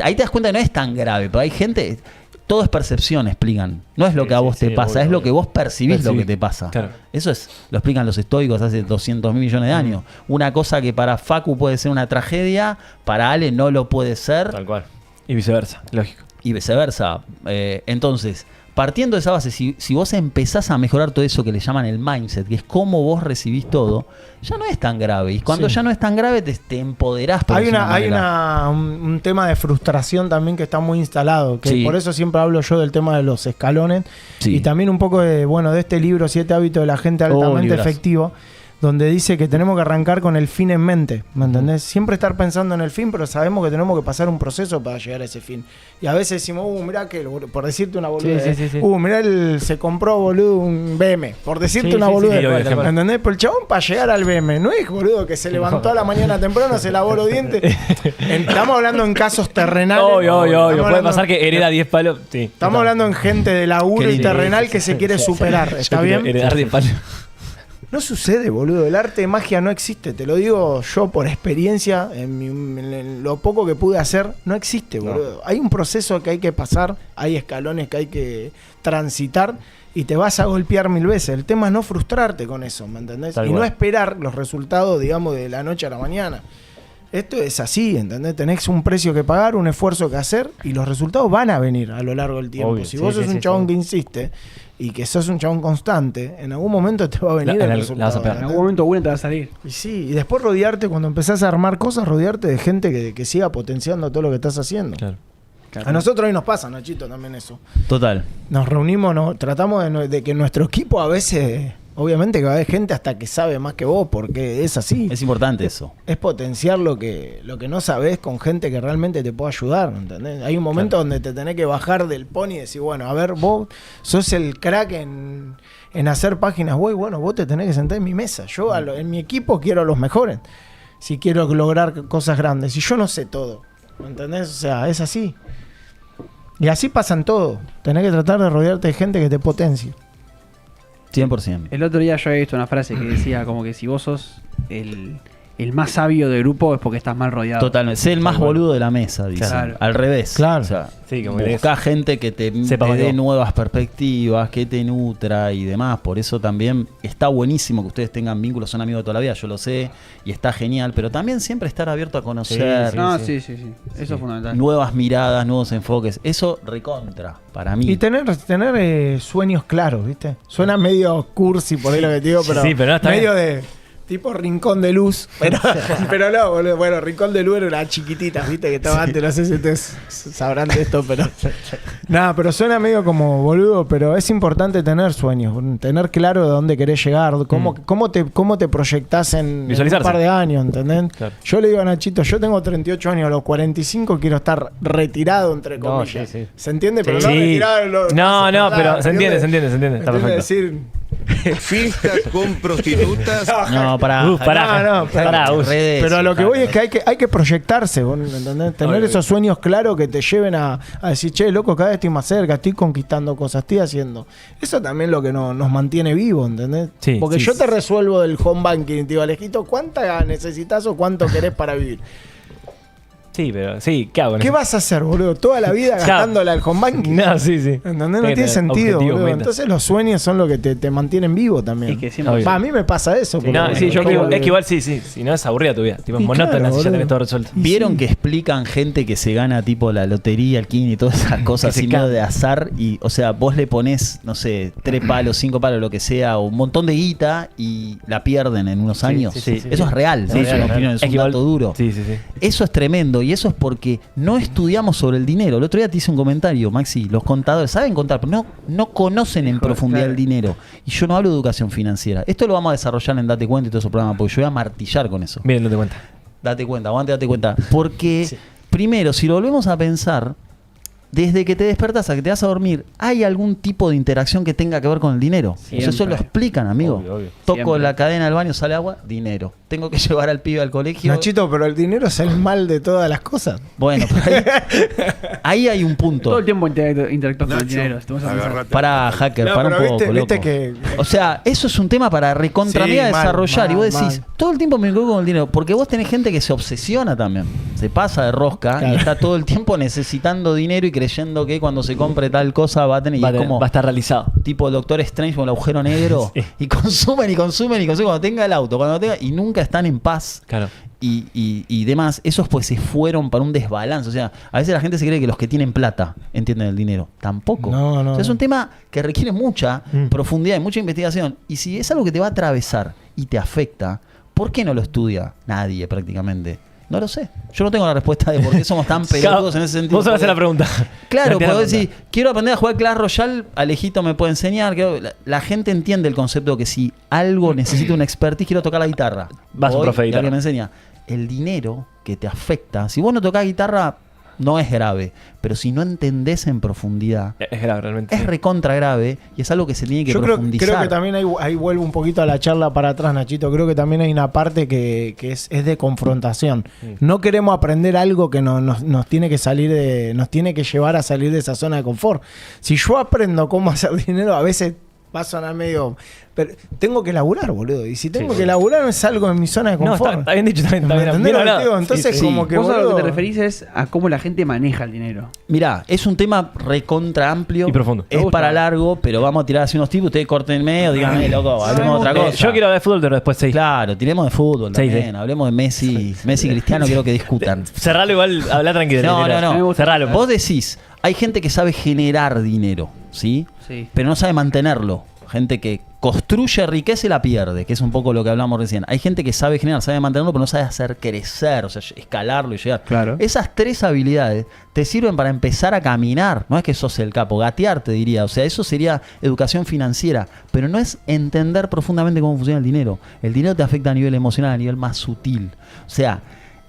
ahí te das cuenta que no es tan grave, pero hay gente... Todo es percepción, explican. No es lo que a vos te pasa, es lo que vos percibís lo que te pasa. Claro. Eso lo explican los estoicos hace 200.000 millones de años. Una cosa que para Facu puede ser una tragedia, para Ale no lo puede ser. Tal cual. Y viceversa, lógico. Y viceversa. Entonces, partiendo de esa base, si vos empezás a mejorar todo eso que le llaman el mindset, que es cómo vos recibís todo, ya no es tan grave. Y cuando ya no es tan grave, te empoderás. Hay un tema de frustración también que está muy instalado, que por eso siempre hablo yo del tema de los escalones y también un poco de este libro 7 hábitos de la gente altamente efectiva, donde dice que tenemos que arrancar con el fin en mente, ¿me entendés? Siempre estar pensando en el fin, pero sabemos que tenemos que pasar un proceso para llegar a ese fin. Y a veces decimos, mirá que, por decirte una boludez, mirá, se compró, boludo, un BM, por decirte una boludez, ¿me entendés? Pero el chabón para llegar al BM, no es, boludo, que se levantó a la mañana temprano, se lavó los dientes. Estamos hablando en casos terrenales. Obvio. Puede pasar que hereda 10 palos. Sí, estamos hablando en gente de laburo y terrenal que se quiere superar, ¿está bien? Heredar 10 palos. No sucede, boludo. El arte de magia no existe. Te lo digo yo por experiencia. En lo poco que pude hacer, no existe, boludo. Hay un proceso que hay que pasar. Hay escalones que hay que transitar. Y te vas a golpear 1000 veces. El tema es no frustrarte con eso, ¿me entendés? Y no esperar los resultados, digamos, de la noche a la mañana. Esto es así, ¿entendés? Tenés un precio que pagar, un esfuerzo que hacer y los resultados van a venir a lo largo del tiempo. Obvio, si sí, vos sí, sos sí, un chabón sí. que insiste y que sos un chabón constante, en algún momento te va a venir La el vas a resultado. pegar. En ¿entendés? algún momento bueno te va a salir. Y sí, y después rodearte, cuando empezás a armar cosas, rodearte de gente que siga potenciando todo lo que estás haciendo. Claro. A nosotros hoy nos pasa, Nachito, también eso. Total. Nos reunimos, tratamos de que nuestro equipo a veces, obviamente que va a haber gente hasta que sabe más que vos, porque es así. Es importante eso. Es potenciar lo que no sabés con gente que realmente te puede ayudar, ¿entendés? Hay un momento donde te tenés que bajar del pony y decir, bueno, a ver, vos sos el crack en hacer páginas web, bueno, vos te tenés que sentar en mi mesa. Yo en mi equipo quiero a los mejores, si quiero lograr cosas grandes. Y yo no sé todo, ¿entendés? O sea, es así. Y así pasan todo. Tenés que tratar de rodearte de gente que te potencie. 100%. El otro día yo había visto una frase que decía como que si vos sos el más sabio del grupo es porque estás mal rodeado. Totalmente. Sé el más boludo de la mesa, dice. Claro. Al revés. Claro. O sea, Sí, como que buscá gente que te Sepa más que dé vos. nuevas perspectivas, que te nutra y demás. Por eso también está buenísimo que ustedes tengan vínculos, son amigos de toda la vida, yo lo sé, y está genial. Pero también siempre estar abierto a conocer No, Sí, sí. Eso es fundamental. nuevas miradas, nuevos enfoques. Eso recontra, para mí. Y tener sueños claros, ¿viste? Suena medio cursi por ahí lo que te digo, pero, Sí, pero no, está medio de tipo Rincón de Luz. Pero no, boludo. Bueno, Rincón de Luz era una chiquitita, ¿viste? Que estaba antes, no sé si ustedes sabrán de esto, pero... Nada, pero suena medio como boludo, pero es importante tener sueños, tener claro de dónde querés llegar, cómo te proyectás en un Visualizarse. par de años, ¿entendés? Claro. Yo le digo a Nachito, yo tengo 38 años, a los 45 quiero estar retirado, entre No, comillas. sí, sí. ¿Se entiende? Pero Sí. no retirado. No, pero se entiende, ¿entiendes? se entiende. Está ¿Entiendes? perfecto. Decir, Fiestas con prostitutas. No, para. no, pará, Gus. pero a lo que voy es que hay que proyectarse, ¿vos ¿entendés? Tener Obvio. esos sueños claros que te lleven a decir, che, loco, cada vez estoy más cerca, estoy conquistando cosas, estoy haciendo. Eso también es lo que nos mantiene vivos, ¿entendés? Sí, Porque sí, yo sí. te resuelvo del home banking, te digo, Alejito, ¿cuánta necesitas o cuánto querés para vivir? Sí, pero sí, ¿qué hago? en ¿Qué eso? vas a hacer, boludo? Toda la vida Claro. gastándola al home banking. No, sí. ¿Entendés? No Tiene que tiene tener sentido, objetivos, boludo. metas. Entonces los sueños son lo que te mantienen vivo también. Y que siempre... Obvio. Va, a mí me pasa eso. porque- No, sí, yo como creo, es que igual sí. Si no es aburrida tu vida. Tipo, es Y monótona claro, si ya boludo. tenés todo resuelto. ¿Vieron que explican gente que se gana tipo la lotería, el king y todas esas cosas se así medio cae. de azar? Y, o sea, vos le ponés, no sé, 3 palos, 5 palos, lo que sea, o un montón de guita y la pierden en unos años. sí, sí, sí, Eso sí. es real, Sí, ¿no? Es real, una opinión, real. es Es un que igual- dato duro. Sí. Eso es tremendo y eso es porque no estudiamos sobre el dinero. El otro día te hice un comentario, Maxi. Los contadores saben contar, pero no conocen en profundidad claro. el dinero. Y yo no hablo de educación financiera. Esto lo vamos a desarrollar en Date Cuenta y todo ese programa, porque yo voy a martillar con eso. Bien, no te cuenta. Date cuenta, aguante, date cuenta. Porque, primero, si lo volvemos a pensar, desde que te despertás a que te vas a dormir, ¿hay algún tipo de interacción que tenga que ver con el dinero? O sea, eso Siempre. lo explican, amigo. Obvio, obvio. Toco Siempre. la cadena del baño, sale agua, dinero. Tengo que llevar al pibe al colegio. Nachito, pero el dinero es el mal de todas las cosas. Bueno, pero ahí hay un punto. Todo el tiempo interactúas con el Nacho, dinero. si te vas a pensar. agárrate. Para, hacker, No, para un pero poco, viste loco. que- O sea, eso es un tema para recontra Sí, mega mal, desarrollar. y vos mal, decís, mal. todo el tiempo me encuentro con el dinero. Porque vos tenés gente que se obsesiona también. Se pasa de rosca Claro. y está todo el tiempo necesitando dinero y creyendo que cuando se compre tal cosa va a tener. Y Va, es como va a estar realizado. tipo Doctor Strange con el agujero negro. Sí. Y consumen. Cuando tenga el auto, cuando tenga. Y nunca están en paz. Claro. Y demás, esos pues se fueron para un desbalance. O sea, a veces la gente se cree que los que tienen plata entienden el dinero. Tampoco. No, no, O sea, es no. un tema que requiere mucha profundidad y mucha investigación. Y si es algo que te va a atravesar y te afecta, ¿por qué no lo estudia nadie prácticamente? No lo sé. Yo no tengo la respuesta de por qué somos tan pelotudos en ese sentido. Vos sabés hacer la pregunta. Claro, Plantea la puedo pregunta. decir, quiero aprender a jugar Clash Royale, Alejito me puede enseñar. La gente entiende el concepto de que si algo necesita una expertise, quiero tocar la guitarra. Vas a un Voy profe de y alguien guitarra. me enseña. El dinero que te afecta, si vos no tocás guitarra, no es grave. Pero si no entendés en profundidad, Es grave, realmente. es sí. recontra grave y es algo que se tiene que Yo creo profundizar. que también ahí vuelvo un poquito a la charla para atrás, Nachito. Creo que también hay una parte que es de confrontación. No queremos aprender algo que nos tiene que nos tiene que llevar a salir de esa zona de confort. Si yo aprendo cómo hacer dinero, a veces va a sonar medio... Pero tengo que laburar, boludo. Y si tengo que laburar no es algo en mi zona de No, confort. está bien dicho, está bien ¿Me bien entendés lo que hablado. te digo? Entonces Sí, como que, Vos a lo que boludo, te referís es a cómo la gente maneja el dinero. Mirá, es un tema recontra amplio Y profundo. Es Me gusta. para largo, pero vamos a tirar así unos tips. Ustedes cortenme o díganme, loco, hablemos de otra cosa. Yo quiero hablar de fútbol, pero después sí. Claro, tiremos de fútbol Sí, también. sí. Hablemos de Messi. Messi y Cristiano, quiero que discutan. Cerralo igual, habla tranquilo. No, Lelero. no, me no. gusta. Cerralo. Vos decís, hay gente que sabe generar dinero, ¿sí? Sí. Pero no sabe mantenerlo. Gente que construye riqueza y la pierde, que es un poco lo que hablamos recién. Hay gente que sabe generar, sabe mantenerlo, pero no sabe hacer crecer, o sea, escalarlo y llegar. Claro. Esas 3 habilidades te sirven para empezar a caminar. No es que sos el capo, gatear te diría. O sea, eso sería educación financiera, pero no es entender profundamente cómo funciona el dinero. El dinero te afecta a nivel emocional, a nivel más sutil. O sea,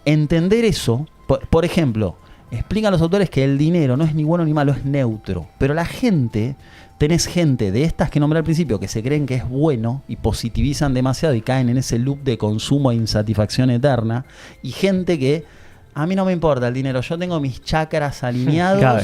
entender eso, por ejemplo, explican los autores que el dinero no es ni bueno ni malo, es neutro. Pero la gente, tenés gente de estas que nombré al principio que se creen que es bueno y positivizan demasiado y caen en ese loop de consumo e insatisfacción eterna. Y gente que, a mí no me importa el dinero, yo tengo mis chakras alineados. Claro,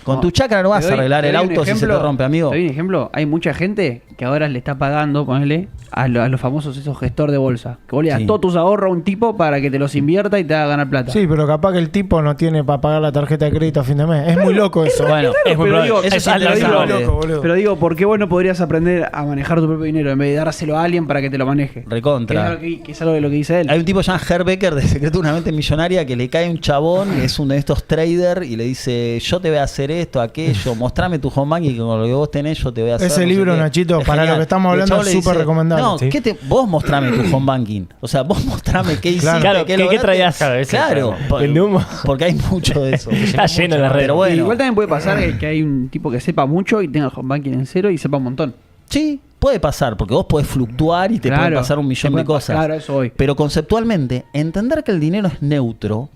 Con tu chakra no vas a arreglar el auto si se te rompe, amigo. Te doy un ejemplo. Hay mucha gente que ahora le está pagando, ponele, a los famosos esos gestor de bolsa. Que vos le das Sí. todos tus ahorros a un tipo para que te los invierta y te haga ganar plata. Sí, pero capaz que el tipo no tiene para pagar la tarjeta de crédito a fin de mes. Es muy loco eso. Bueno, es muy pero probable. digo, Eso eso es sí te lo alto digo, razonable. loco, boludo. Pero digo, ¿por qué vos no podrías aprender a manejar tu propio dinero en vez de dárselo a alguien para que te lo maneje? Recontra. Que es algo de lo que dice él. Hay un tipo llamado Herr Becker de Secreto de una Mente Millonaria que le cae un chabón, es uno de estos traders, y le dice, yo te voy a hacer esto, aquello, mostrame tu home banking, que con lo que vos tenés yo te voy a hacer. Ese no sé libro, qué". Nachito, Es para genial. lo que estamos Y el hablando, chabón es le súper dice, recomendable. No, Sí. vos mostrame tu home banking. O sea, vos mostrame qué hiciste, Claro, qué ¿qué lograste. traías? Claro, ese Claro, es el por- Vende humo. porque hay mucho de eso. Está lleno en las redes. Pero bueno. Igual también puede pasar que hay un tipo que sepa mucho y tenga el home banking en cero y sepa un montón. Sí, puede pasar, porque vos podés fluctuar y te Claro, pueden pasar un te millón de pueden cosas. Claro, eso voy. Pero conceptualmente, entender que el dinero es neutro,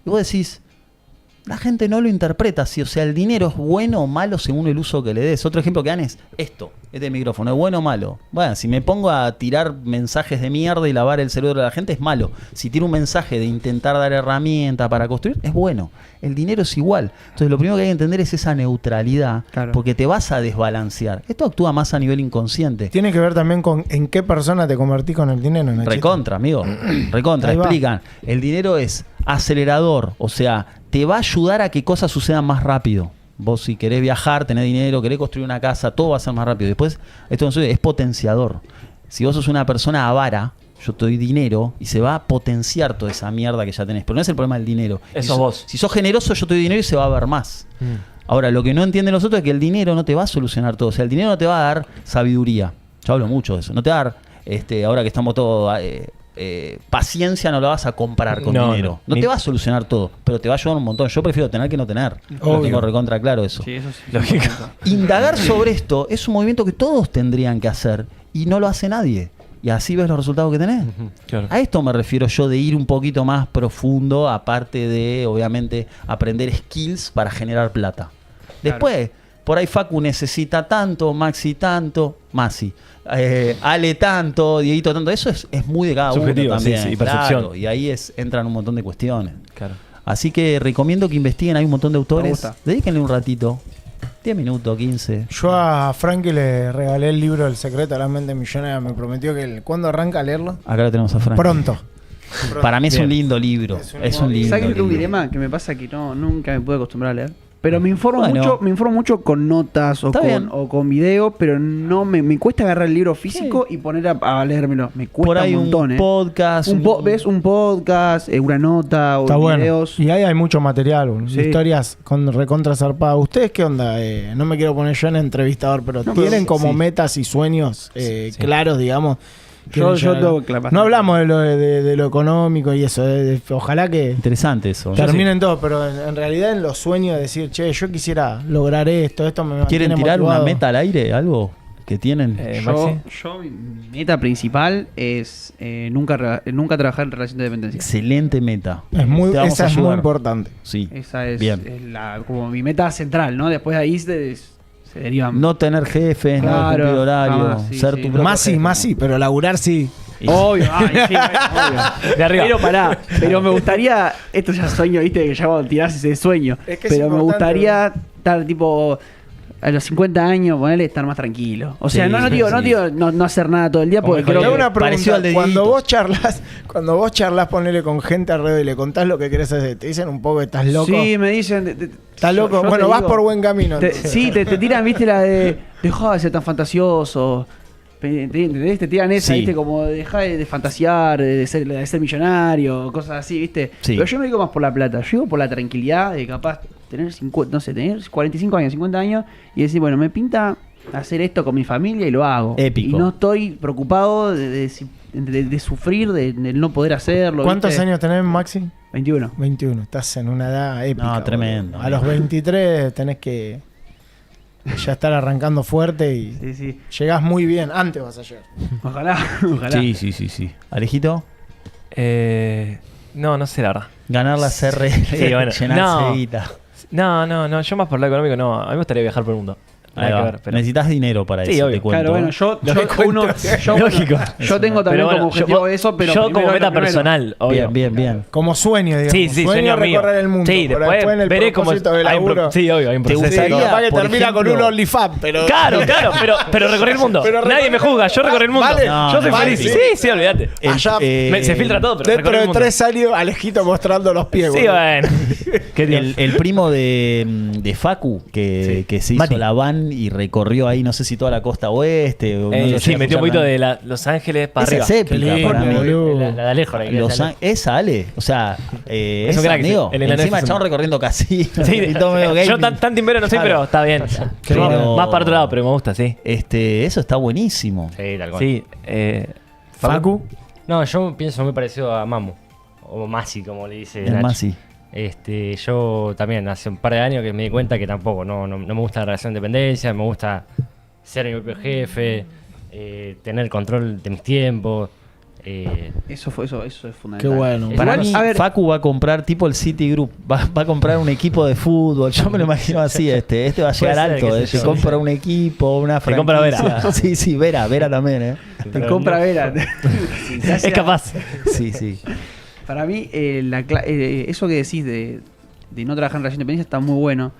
y vos decís, la gente no lo interpreta así. O sea, el dinero es bueno o malo según el uso que le des. Otro ejemplo que dan es esto, este micrófono, ¿es bueno o malo? Bueno, si me pongo a tirar mensajes de mierda y lavar el cerebro de la gente, es malo. Si tiro un mensaje de intentar dar herramienta para construir, es bueno. El dinero es igual. Entonces, lo primero que hay que entender es esa neutralidad, Claro. porque te vas a desbalancear. Esto actúa más a nivel inconsciente. Tiene que ver también con en qué persona te convertís con el dinero, Nachito. Recontra, amigo. Recontra. Ahí va. Explican. El dinero es acelerador. O sea, te va a ayudar a que cosas sucedan más rápido. Vos si querés viajar, tenés dinero, querés construir una casa, todo va a ser más rápido. Después, esto no es potenciador. Si vos sos una persona avara, yo te doy dinero y se va a potenciar toda esa mierda que ya tenés. Pero no es el problema del dinero. Eso vos. Si sos generoso, yo te doy dinero y se va a ver más. Mm. Ahora, lo que no entienden los otros es que el dinero no te va a solucionar todo. O sea, el dinero no te va a dar sabiduría. Yo hablo mucho de eso. No te va a dar, ahora que estamos todos, paciencia no la vas a comprar con No, dinero. no. No te va a solucionar todo, pero te va a ayudar un montón. Yo prefiero tener que no tener. Lo Obvio. tengo recontra claro eso. Sí, eso sí. Lógico. Indagar sobre esto es un movimiento que todos tendrían que hacer y no lo hace nadie. Y así ves los resultados que tenés. Claro. A esto me refiero yo de ir un poquito más profundo, aparte de, obviamente, aprender skills para generar plata. Después, por ahí Facu necesita tanto, Maxi tanto, Maxi, Ale tanto, Dieguito tanto. Eso es muy de cada Subjetivo, uno también. sí, sí, y claro, percepción. y ahí entran un montón de cuestiones. Claro. Así que recomiendo que investiguen, hay un montón de Me autores. gusta. Dedíquenle un ratito, 10 minutos, 15. Yo a Frankie le regalé el libro El secreto de la mente millonaria. Me prometió que cuando arranca a leerlo, Acá lo tenemos a Frank. pronto. Para mí es Bien. un lindo libro. Es un lindo ¿Sabes que tengo un libro. dilema que me pasa que nunca me puedo acostumbrar a leer? Pero me informo Bueno. mucho con notas Está bien. o con video, pero no me cuesta agarrar el libro físico y poner a leérmelo. Me cuesta Por ahí un montón, un podcast. ¿Ves un podcast, una nota o Está bueno. videos? Y ahí hay mucho material, boludo. Sí. Historias con recontra zarpadas. ¿Ustedes qué onda? No me quiero poner yo en entrevistador, pero No, ¿tienen pero como sí. metas y sueños claros, digamos? Yo Que ya- tengo claro. No hablamos de lo económico y eso. Ojalá que Interesante eso. terminen todo, pero en realidad en los sueños de decir, che, yo quisiera lograr esto me mantiene ¿Quieren tirar motivado. una meta al aire? ¿Algo que tienen? Maxi. Mi meta principal es nunca trabajar en relación de dependencia. Excelente meta. Es muy, Te vamos esa a es muy ayudar. importante. Sí. Esa es, Bien. como mi meta central, ¿no? Después de ahí se derivan. No tener jefes, no Claro, cumplir horario, jamás, sí, ser sí. tu propio Más sí, jefe. pero laburar sí. Obvio, sí, obvio. De arriba. Pero pará, pero me gustaría, esto ya sueño, viste, que ya cuando tirás ese sueño, Es que es pero me importante, gustaría estar tipo a los 50 años, ponerle estar más tranquilo. O sea, Sí, no sí, digo, sí. no hacer nada todo el día, porque Como creo dijo Te que... hago una Parecido pregunta. al de Dieguito. Cuando vos charlas, ponele con gente alrededor y le contás lo que querés hacer, te dicen un poco que estás loco. Sí, me dicen... ¿Estás loco? yo Bueno, te vas digo, por buen camino. entonces. Sí, te tiran, viste, la de... Dejá de ser tan fantasioso. ¿Entendés? Te tiran esa, Sí. viste, como dejá de fantasear, de ser millonario, cosas así, viste. Sí. Pero yo no digo más por la plata, yo digo por la tranquilidad de capaz tener 50, no sé, tener 45 años, 50 años y decir, bueno, me pinta hacer esto con mi familia y lo hago. Épico. Y no estoy preocupado de sufrir, de no poder hacerlo. ¿Cuántos ¿viste? años tenés, Maxi? 21. 21. Estás en una edad épica. No, boludo. tremendo. A los 23 tenés que ya estar arrancando fuerte y Sí, sí. llegás muy bien. Antes vas a llegar. Ojalá, ojalá. Sí. Alejito, No sé la verdad. ganar la CR, Sí, bueno. llenarse No. de guita. No, yo más por lo económico no. A mí me gustaría viajar por el mundo. Ahí Nada va. que ver, pero- Necesitas dinero para Sí, eso, obvio. te cuento. Claro, bueno, ¿eh? yo Lógico. tengo también Pero bueno, como objetivo eso, pero yo primero como meta lo primero. personal, obvio. Bien. Como sueño, digamos. Sí, sueño mío. recorrer el mundo. Sí, pero después en el veré cómo propósito de hay un laburo. sí, obvio, hay un ¿Te proceso. Sí, gustaría, capaz que por termina con ejemplo- un OnlyFans, pero... Claro, pero recorrí el mundo. Pero Nadie me juzga, yo recorrí el mundo. Vale. No, yo soy no, feliz. vale, Sí, sí, olvídate. Allá, Se filtra todo, pero recorrí Dentro el de mundo. 3 años, Alejito mostrando los pies. Sí, boludo. bueno. Qué Dios. El primo de Facu, que se hizo Mati. la van y recorrió ahí, no sé si toda la costa oeste. O no lo Sí, llegué a metió un escuchar poquito nada. de Los Ángeles para Esa arriba. es épica Qué lindo, para mí. boludo. La de Alejo, la que Los sale. Esa Ale, o sea, Es un esa, crack, amigo. el enano Encima es el un- chabón recorriendo casinos. Sí, y todo medio yo gaming. tan timbero no soy, Claro. pero está bien. Pero- Más para otro lado, pero me gusta, sí. Eso está buenísimo. Sí, tal cual. Sí, Facu. No, yo pienso muy parecido a Mamu. O Masi, como le dice El Nacho. Masi. Yo también hace un par de años que me di cuenta que tampoco, no me gusta la relación de dependencia, me gusta ser mi propio jefe, tener control de mis tiempos. Eso es fundamental. Qué bueno. Para Igual, mí, a ver- Facu va a comprar tipo el Citigroup, va a comprar un equipo de fútbol. Yo me lo imagino así, este va a llegar ser, alto, qué sé se yo. compra un equipo, una Se compra franquicia. Sí, Vera también, Te compra Vera. es capaz. Sí. Para mí, eso que decís de no trabajar en relación de dependencia está muy bueno.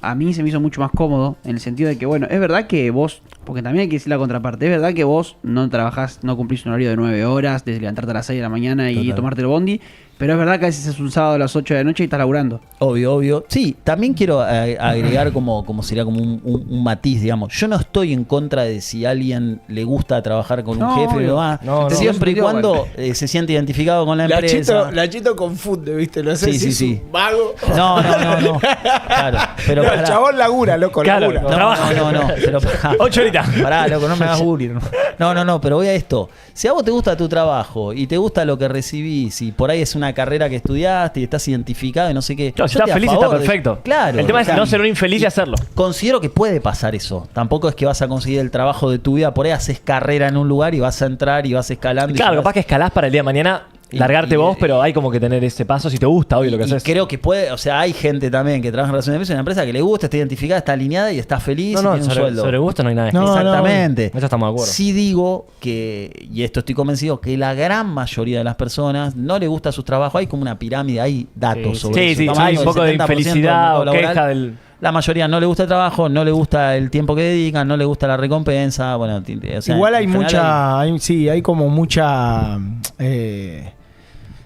A mí se me hizo mucho más cómodo en el sentido de que, bueno, es verdad que vos, porque también hay que decir la contraparte, es verdad que vos no trabajás, no cumplís un horario de 9 horas, desde levantarte a las 6 de la mañana y Total. tomarte el bondi, pero es verdad que a veces es un sábado a las 8 de la noche y estás laburando. Obvio. Sí, también quiero agregar como sería como un matiz, digamos. Yo no estoy en contra de si a alguien le gusta trabajar con un No, jefe obvio. y demás. No, no. Siempre y Entendido, cuando se siente identificado con la empresa. Lachito confunde, ¿viste? No sé Sí, si es sí. un vago. No. Claro, pero No, el pará. chabón labura, loco, Claro, labura. trabaja. No, pero pará. 8 horitas. Pará, loco, no me hagas bullying. No, pero voy a esto. Si a vos te gusta tu trabajo y te gusta lo que recibís y por ahí es una carrera que estudiaste y estás identificado y no sé qué. Claro, si yo estás estoy a feliz, está favor de- perfecto. Claro. El tema es o sea, no ser un infeliz y hacerlo. Considero que puede pasar eso. Tampoco es que vas a conseguir el trabajo de tu vida. Por ahí haces carrera en un lugar y vas a entrar y vas escalando. y Claro, llegas- capaz que escalás para el día de mañana, largarte y- vos, pero hay como que tener ese paso si te gusta, obvio, lo que y haces. creo que puede, o sea, hay gente también que trabaja en relaciones de empresa, en una empresa que le gusta, está identificada, está alineada y está feliz y No, tiene un sueldo. sobre gusto no hay nada. No, Exactamente. Eso estamos de acuerdo. Sí digo que, y esto estoy convencido, que la gran mayoría de las personas no le gusta su trabajo. Hay como una pirámide, hay datos Sí, sobre Sí, eso. sí, Estamos hay hablando un poco del de 70% del infelicidad mercado o laboral. queja del... La mayoría no le gusta el trabajo, no le gusta el tiempo que dedican, no le gusta la recompensa. Bueno, o sea, Igual hay en general mucha, hay como mucha,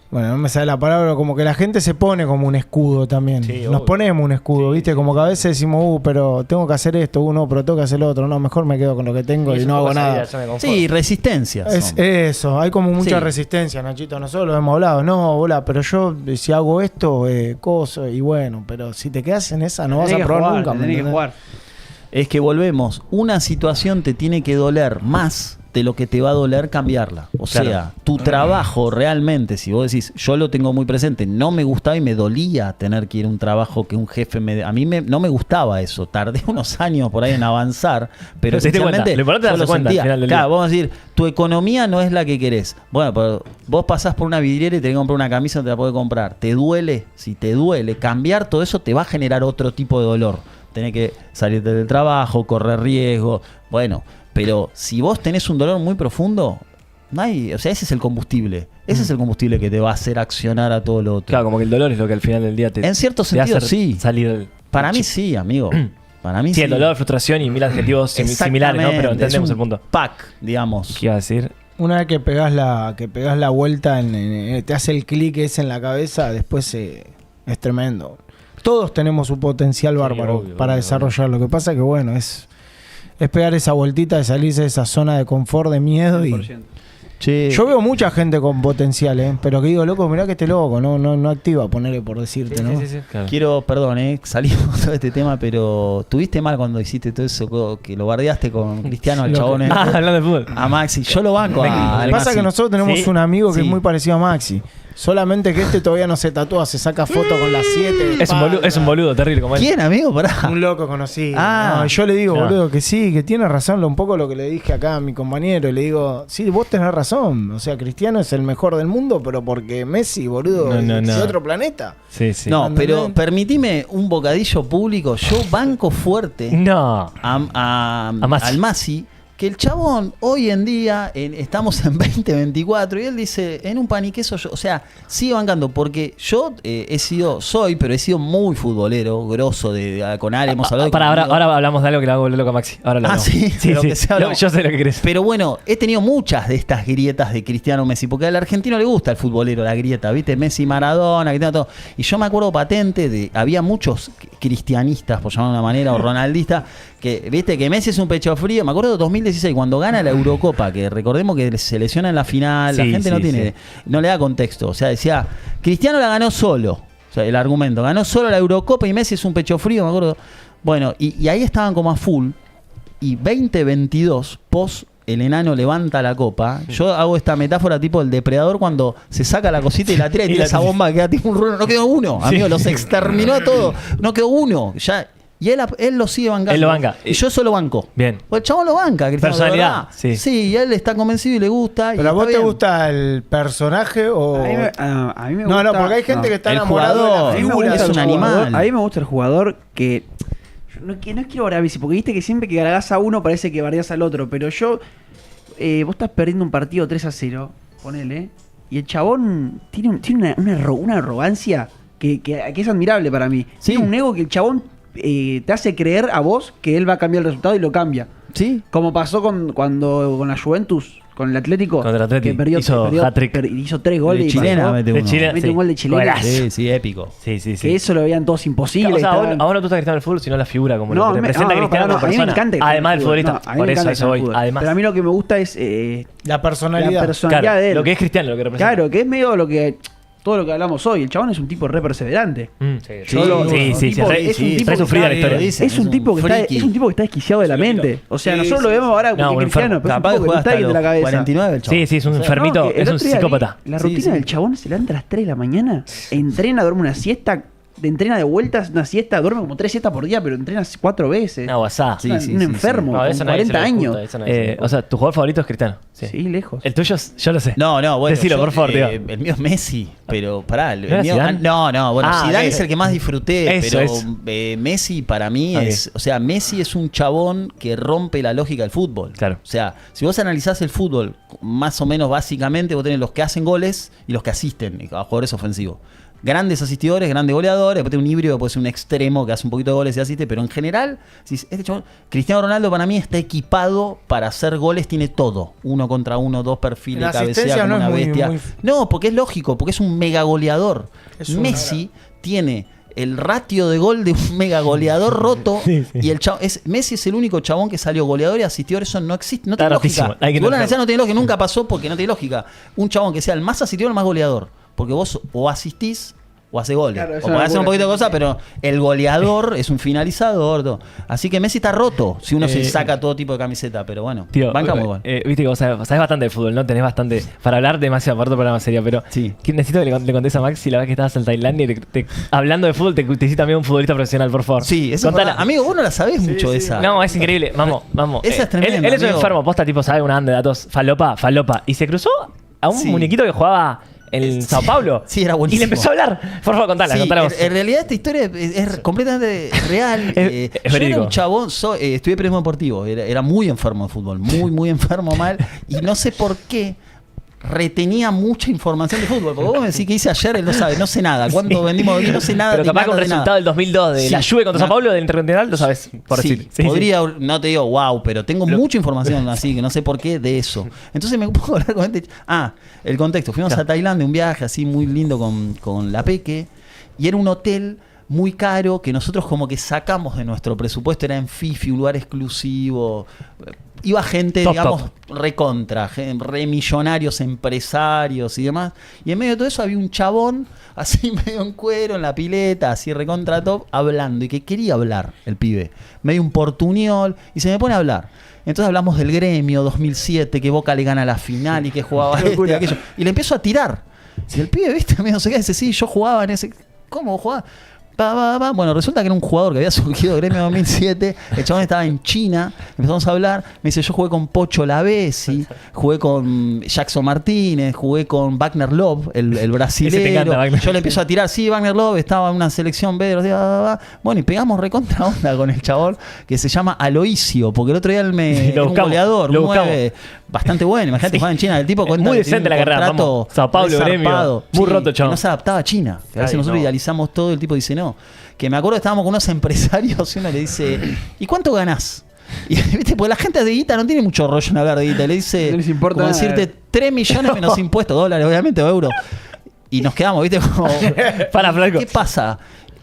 bueno, no me sale la palabra, como que la gente se pone como un escudo también. Sí, Nos obvio. ponemos un escudo, ¿viste? Como que a veces decimos, pero tengo que hacer esto, no, pero tengo que hacer lo otro, no, mejor me quedo con lo que tengo y Es no un hago poco esa nada. idea, zona de confort. Sí, resistencia. Es son. eso, hay como mucha Sí. resistencia, Nachito. Nosotros lo hemos hablado. No, hola, pero yo si hago esto, coso, y bueno, pero si te quedas en esa no vas a Tenés que probar jugar, nunca. ¿me tenés que entendés? jugar. Es que volvemos. Una situación te tiene que doler más de lo que te va a doler cambiarla. O Claro. sea, tu trabajo realmente, si vos decís, yo lo tengo muy presente, no me gustaba y me dolía tener que ir a un trabajo que un jefe me... A mí no me gustaba eso. Tardé unos años por ahí en avanzar, pero Pero te diste cuenta. esencialmente Lo importante es yo darse lo cuenta al sentía. final del Claro, día. vamos a decir, tu economía no es la que querés. Bueno, pero vos pasás por una vidriera y tenés que comprar una camisa, no te la podés comprar. ¿Te duele? Si te duele, cambiar todo eso te va a generar otro tipo de dolor. Tenés que salirte del trabajo, correr riesgo. Bueno, pero si vos tenés un dolor muy profundo, no hay, o sea, ese es el combustible. Ese es el combustible que te va a hacer accionar a todo lo otro. Claro, como que el dolor es lo que al final del día te... En cierto te sentido, hace sí. salir del... Para mí sí, amigo. Para mí Sí, el dolor, frustración y mil adjetivos similares, ¿no? Pero Exactamente, entendemos es el un punto. Pack, digamos. ¿Qué iba a decir? Una vez que pegás la vuelta, te hace el clic ese en la cabeza, después es tremendo. Todos tenemos un potencial bárbaro obvio, para obvio, desarrollar. Lo que pasa que, bueno, es pegar esa vueltita de salirse de esa zona de confort, de miedo. Y 100%. Che, yo veo mucha gente con potencial, pero que digo, loco, mirá que este loco no activa, ponerle por decirte, ¿no? Sí, claro. quiero, perdón, salimos de este tema, pero ¿tuviste mal cuando hiciste todo eso, que lo bardeaste con Cristiano, al Lo chabón? que- Hablando de fútbol. A Maxi, yo lo banco Lo al que pasa es Maxi. que nosotros tenemos Sí, un amigo que sí. es muy parecido a Maxi. Solamente que este todavía no se tatúa, se saca foto con las 7. Es un boludo terrible como él. ¿Quién, amigo? Pará. Un loco conocido. Ah. No, yo le digo, No. boludo, que sí, que tiene razón, un poco lo que le dije acá a mi compañero. Le digo, sí, vos tenés razón. O sea, Cristiano es el mejor del mundo, pero porque Messi, boludo, No, es no. de otro planeta. Sí, sí. No, ¿Entendés? pero permitime un bocadillo público. Yo banco fuerte No. a Masi. al Masi, que el chabón hoy en día, estamos en 2024, y él dice, en un pan y queso, o sea, sigue bancando, porque yo he sido muy futbolero, grosso, con Ale, hemos hablado. Para, conmigo. ahora hablamos de algo que le hago volver loco a Maxi. Ahora lo Ah, hablamos. sí, de lo que se habla. Yo sé lo que querés. Pero bueno, he tenido muchas de estas grietas de Cristiano Messi, porque al argentino le gusta el futbolero, la grieta, ¿viste? Messi, Maradona, Cristiano, todo. Y yo me acuerdo patente había muchos cristianistas, por llamarlo de una manera, o ronaldistas, que, ¿viste? Que Messi es un pecho frío. Me acuerdo de 2016, cuando gana la Eurocopa, que recordemos que se lesiona en la final, la Sí, gente sí. no le da contexto. O sea, decía, Cristiano la ganó solo. O sea, el argumento, ganó solo la Eurocopa y Messi es un pecho frío, me acuerdo. Bueno, y ahí estaban como a full. Y 2022, el enano levanta la copa. Yo hago esta metáfora tipo el depredador cuando se saca la cosita y la tira y tira esa bomba que queda tipo un rulo. No quedó uno, amigo, los exterminó a todos. No quedó uno. Ya. Y él lo sigue bancando. Él lo banca. Y yo solo banco. Bien. Pues el chabón lo banca, Cristiano, de Personalidad, verdad. sí. Sí, y él está convencido y le gusta. y ¿Pero a vos está te bien. gusta el personaje o...? A mí me gusta. No, porque hay gente no. que está El enamorado jugador, de A mí la me figura gusta es del un jugador. animal. A mí me gusta el jugador que. Yo no quiero bardear a Messi, porque viste que siempre que cargas a uno parece que bardeas al otro. Pero yo. Vos estás perdiendo un partido 3-0, ponele. Y el chabón tiene una arrogancia que es admirable para mí. Sí. Tiene un ego que el chabón te hace creer a vos que él va a cambiar el resultado y lo cambia. Sí. Como pasó con la Juventus, con el Atlético. Contra el Atlético. Que perdió, Hizo hat-trick. hizo 3 goles. De y chilena pasó. mete De uno. Chile, Mete un gol de chilena. Golazo. Sí, sí, épico. Sí, sí, Que sí. eso lo veían todos imposible. O sea, a estaban- vos no te gusta Cristiano el fútbol, sino la figura, como lo que me- representa no, Cristiano no, como a mí me persona. encanta el Además del fútbol. futbolista. No, a mí Por me eso, encanta eso el voy. fútbol. Además. Pero a mí lo que me gusta es La personalidad. la personalidad Claro, de él. lo que es Cristiano, lo que representa. Claro, que es medio todo lo que hablamos hoy. El chabón es un tipo re perseverante. Sí, Sí, sí, tipo- re- es un sí, tipo re que sufrida está- la historia. dicen, Es un tipo que está desquiciado de la mente. O sea, Sí, nosotros sí, lo vemos ahora porque No, es un cristiano, pero es un Capaz que tipo que juega no está hasta bien de los la cabeza. 49 el chabón. Sí, sí, es un O sea, enfermito, no, que el es un otro día vi psicópata. La Sí, rutina sí. del chabón se levanta a las 3 de la mañana, entrena, duerme una siesta, entrena de vueltas, una siesta, duerme como 3 siestas por día, pero entrena 4 veces. No, WhatsApp. Sí, sí, un sí, enfermo, No, con eso nadie se 40 lo años. discuta, eso nadie se lo discuta. O sea, tu jugador favorito es Cristiano. Sí. Sí, lejos. El tuyo, yo lo sé. No, bueno. Decilo, yo, por favor, tío. el mío es Messi, pero pará. El ¿No era mío, Zidane? bueno, Ah, Zidane es el que más disfruté, Eso pero es. Messi para mí Ok. es, o sea, Messi es un chabón que rompe la lógica del fútbol. Claro. O sea, si vos analizás el fútbol, más o menos básicamente, vos tenés los que hacen goles y los que asisten a jugadores ofensivos. Grandes asistidores, grandes goleadores, después tenés un híbrido, puede ser un extremo que hace un poquito de goles y asiste, pero en general, este chabón, Cristiano Ronaldo para mí está equipado para hacer goles, tiene todo. 1 contra 1, 2 perfiles, En cabecea asistencia como no es una muy- bestia. muy- No, porque es lógico, porque es un mega goleador. Es una- Messi tiene el ratio de gol de un mega goleador roto y el chabón, Messi es el único chabón que salió goleador y asistidor, eso no existe, no Está tiene rotísimo, lógica. hay que Si vos lo entenderlo. analizás, no tiene lógica, nunca pasó porque no tiene lógica. Un chabón que sea el más asistidor o el más goleador, porque vos o asistís o hace goles. Claro, es o una podés hacer un locura, poquito de sí. cosas, pero el goleador es un finalizador. Todo. Así que Messi está roto si uno se Eh, saca todo tipo de camiseta, pero bueno, Tío, bancamos igual. viste que vos sabés bastante de fútbol, ¿no? Tenés bastante para hablar demasiado aparte del programa serio, pero Sí. necesito que le contés a Maxi la vez que estabas en Tailandia y hablando de fútbol te hiciste también un futbolista profesional, por favor. Sí, eso es Contala. verdad. Amigo, vos no la sabés mucho de esa. No, es increíble. Vamos. Esa es tremenda, Él es un amigo. enfermo, posta, tipo, sabe una banda de datos. Falopa. Y se cruzó a un Sí. muñequito que jugaba en Sao Paulo. Sí, era Y buenísimo. le empezó a hablar. Por favor, contala, Sí, contala vos. en realidad esta historia es completamente real. Es Yo verídico. era un chabón, estudié periodismo deportivo, era muy enfermo de fútbol, muy enfermo mal, y no sé por qué retenía mucha información de fútbol. Porque vos me decís que hice ayer, él no sabe, no sé nada. ¿Cuánto vendimos aquí? No sé nada. Pero de capaz nada, con un de nada. resultado del 2002 de la Sí. Juve contra Sao No. Paulo del Intercontinental, lo sabes, por Sí, decir. Sí, podría, no te digo wow, pero tengo mucha información así, que no sé por qué de eso. Entonces me puedo hablar con gente. El contexto. Fuimos a Tailandia, un viaje así muy lindo con la Peque, y era un hotel muy caro que nosotros como que sacamos de nuestro presupuesto, era en Fifi, un lugar exclusivo. Iba gente, Top, digamos, top. recontra, re millonarios, empresarios y demás. Y en medio de todo eso había un chabón, así medio en cuero, en la pileta, así recontra top, hablando. Y que quería hablar el pibe. Medio un portuñol. Y se me pone a hablar. Entonces hablamos del Gremio 2007, que Boca le gana la final y que jugaba y aquello. Y le empiezo a tirar. Y el pibe, viste, medio se queda, dice, sí, yo jugaba en ese... ¿Cómo jugaba? Bueno, resulta que era un jugador que había surgido Gremio 2007. El chabón estaba en China. Empezamos a hablar. Me dice: yo jugué con Pocho Lavesi, jugué con Jackson Martínez, jugué con Wagner Love, el Ese te brasilero. encanta, Wagner. Yo le empiezo a tirar: sí, Wagner Love estaba en una selección B de los días. Bueno, y pegamos recontra onda con el chabón que se llama Aloisio, porque el otro día él me era un buscamos, goleador, lo 9, bastante bueno. Imagínate, jugar en China. El tipo cuenta muy que tiene decente un la carrera, contrato vamos. Sao Paulo, re Gremio, zarpado. muy roto, chabón. Que no se adaptaba a China. Que a veces Ay, nosotros no. idealizamos todo, el tipo dice no. Que me acuerdo que estábamos con unos empresarios y uno le dice: ¿y cuánto ganás? Y viste, porque la gente de guita no tiene mucho rollo en hablar de guita. Le dice, No les importa como nada. decirte 3 millones menos impuestos, dólares, obviamente, o euros. Y nos quedamos, viste, como. Para, Flaco. ¿Qué pasa?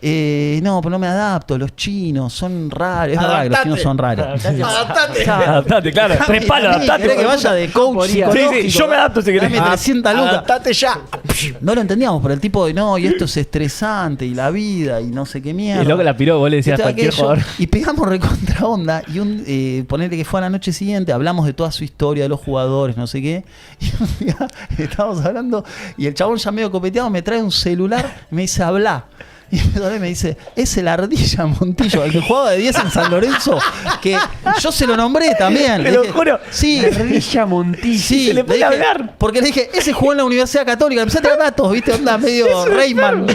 No, pero no me adapto, los chinos son raros. Es verdad que los chinos son raros. Adaptate, claro. 3 palos, adaptate. ¿Querés que vaya de coach Sí, psicológico? sí, yo me adapto si querés. Dame 300 lucas. Adaptate ya. No lo entendíamos, pero el tipo de no, y esto es estresante, y la vida, y no sé qué mierda. Y luego la piró, vos le decías a Estaba cualquier aquello, jugador. y pegamos recontra onda. Y ponele que fue a la noche siguiente, hablamos de toda su historia, de los jugadores, no sé qué. Y un día estábamos hablando, y el chabón ya medio copeteado me trae un celular y me dice: habla. Y me dice: es el Ardilla Montillo, el que jugaba de 10 en San Lorenzo, que yo se lo nombré también. Te Le lo dije, juro. Sí, Ardilla Montillo. sí, se le pone a dije, hablar. porque le dije: ese jugó en la Universidad Católica. Empecé a tirar datos, ¿viste? Onda medio Reyman.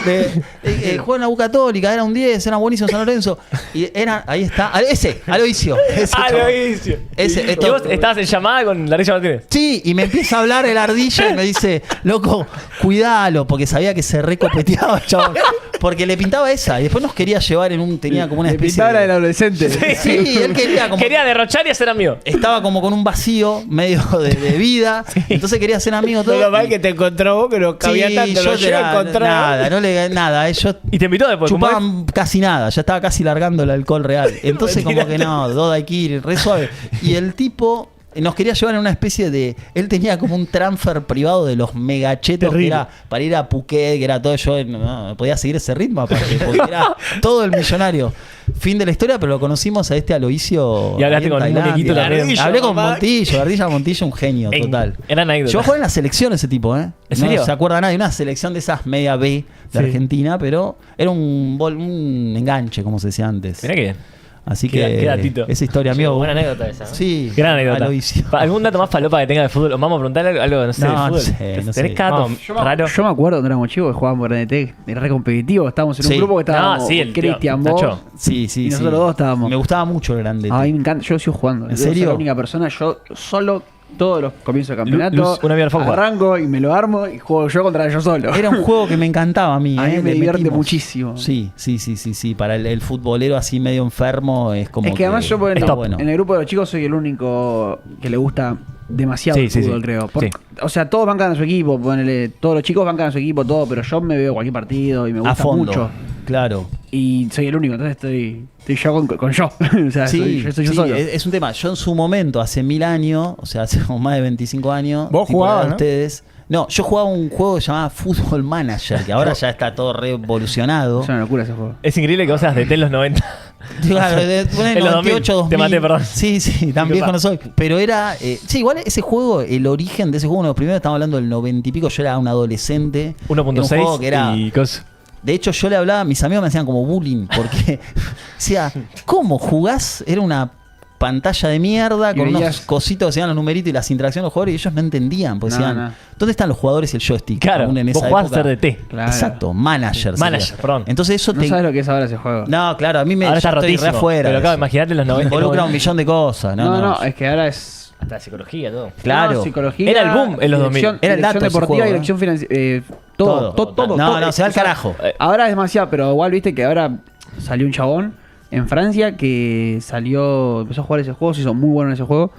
Jugó en la U Católica, era un 10, era buenísimo en San Lorenzo. Y era, ahí está, ese, Aloisio. Ese chabón. Aloisio. Ese, ¿Y vos estabas en llamada con Larissa Martínez? Sí, y me empieza a hablar el Ardilla y me dice: loco, cuidalo, porque sabía que se recopeteaba, chabón. Porque le pintaba esa, y después nos quería llevar en un, tenía como una Le especie pintaba del de... adolescente. Sí, él quería como... Quería derrochar y hacer amigo. Estaba como con un vacío medio de vida, entonces quería ser amigo todo. Lo mal que te encontró vos, que no cabía Sí, tanto. yo Lo llegué a era- encontrar. nada, no le nada, yo Y te invitó después. ¿cómo chupaba es? casi nada, ya estaba casi largando el alcohol real. Entonces como que no, dos daiquiri, re suave. Y el tipo nos quería llevar en una especie de... Él tenía como un transfer privado de los megachetos que Terrible. era para ir a Phuket, que era todo. Yo no podía seguir ese ritmo aparte, porque era todo el millonario. Fin de la historia, pero lo conocimos a este Aloisio. Y hablaste ahí en con un Tailandia. muñequito también. Ardilla, Hablé con mamá. Montillo, Ardilla Montillo, un genio total. Era anécdota. Yo jugué en la selección ese tipo, ¿eh? ¿En serio? No se acuerda nadie, una selección de esas media B de Sí. Argentina, pero era un enganche, como se decía antes. Mirá que bien. Así Qué que datito. esa historia, Sí, amigo. buena anécdota esa, ¿no? Sí, Gran anécdota. Aloisio. ¿Algún dato más falopa que tenga de fútbol? Vamos a preguntarle algo, no sé, No, de no fútbol. sé, no ¿Tenés sé. cada dato No, raro? Yo me acuerdo cuando éramos chicos que jugábamos por NT, era re competitivo. Estábamos en un Sí. grupo que estábamos No, sí, el tío Cristian, vos. Nacho. Sí, sí, Y sí. nosotros dos estábamos. Me gustaba mucho el grande. A mí me encanta, yo sigo jugando. ¿En Yo soy serio? la única persona, yo solo todos los comienzos de campeonato Luz, una mierda fue arranco y me lo armo y juego yo contra yo solo. Era un juego que me encantaba a mí. A mí me Le divierte metimos. muchísimo. Sí. Para el futbolero así medio enfermo es como. Es que además yo está top. bueno. en el grupo de los chicos soy el único que le gusta demasiado Sí, el sí, fútbol, sí. creo. Sí. O sea, todos bancan a su equipo, ponele, todos los chicos bancan a su equipo, todo, pero yo me veo cualquier partido y me A gusta fondo. mucho. Claro. Y soy el único, entonces estoy yo con yo. O sea, Sí, soy yo sí, solo. es un tema. Yo en su momento, hace 1000 años, o sea, hace como más de 25 años. Vos tipo, jugabas, de ¿no? Ustedes. No, yo jugaba un juego que se llamaba Football Manager, que ahora ya está todo revolucionado. Es una locura ese juego. Es increíble que vos seas de T en los 90. Claro, En los 98, 2000. Te maté, perdón. Sí, tan viejo no soy. Pero era. Sí, igual ese juego, el origen de ese juego, uno de los primeros, estamos hablando del 90 y pico. Yo era un adolescente. Era un juego 1.6 que era. y cosas. De hecho, yo le hablaba, mis amigos me hacían como bullying, porque decía, ¿cómo jugás? Era una pantalla de mierda Y con unos veías- cositos que se llaman los numeritos y las interacciones de los jugadores, y ellos no entendían, porque No, decían, no. ¿dónde están los jugadores y el joystick? Claro, Aún en vos esa jugás a época. ser de T. Claro. Exacto, manager. sería. Manager, perdón. Entonces eso No te... sabes lo que es ahora ese juego. No, claro, a mí me Ahora yo está estoy re rotísimo. afuera. Pero de claro, eso. imagínate los 90. Involucra un millón de cosas. No, es que ahora es Hasta la psicología, todo. Claro. No, psicología. Era el boom en los 2000. dirección- Era el dato dirección ese deportiva, juego, dirección financiera. Todo. No, se va al carajo. Ahora es demasiado, pero igual viste que ahora salió un chabón en Francia que empezó a jugar ese juego, se hizo muy bueno en ese juego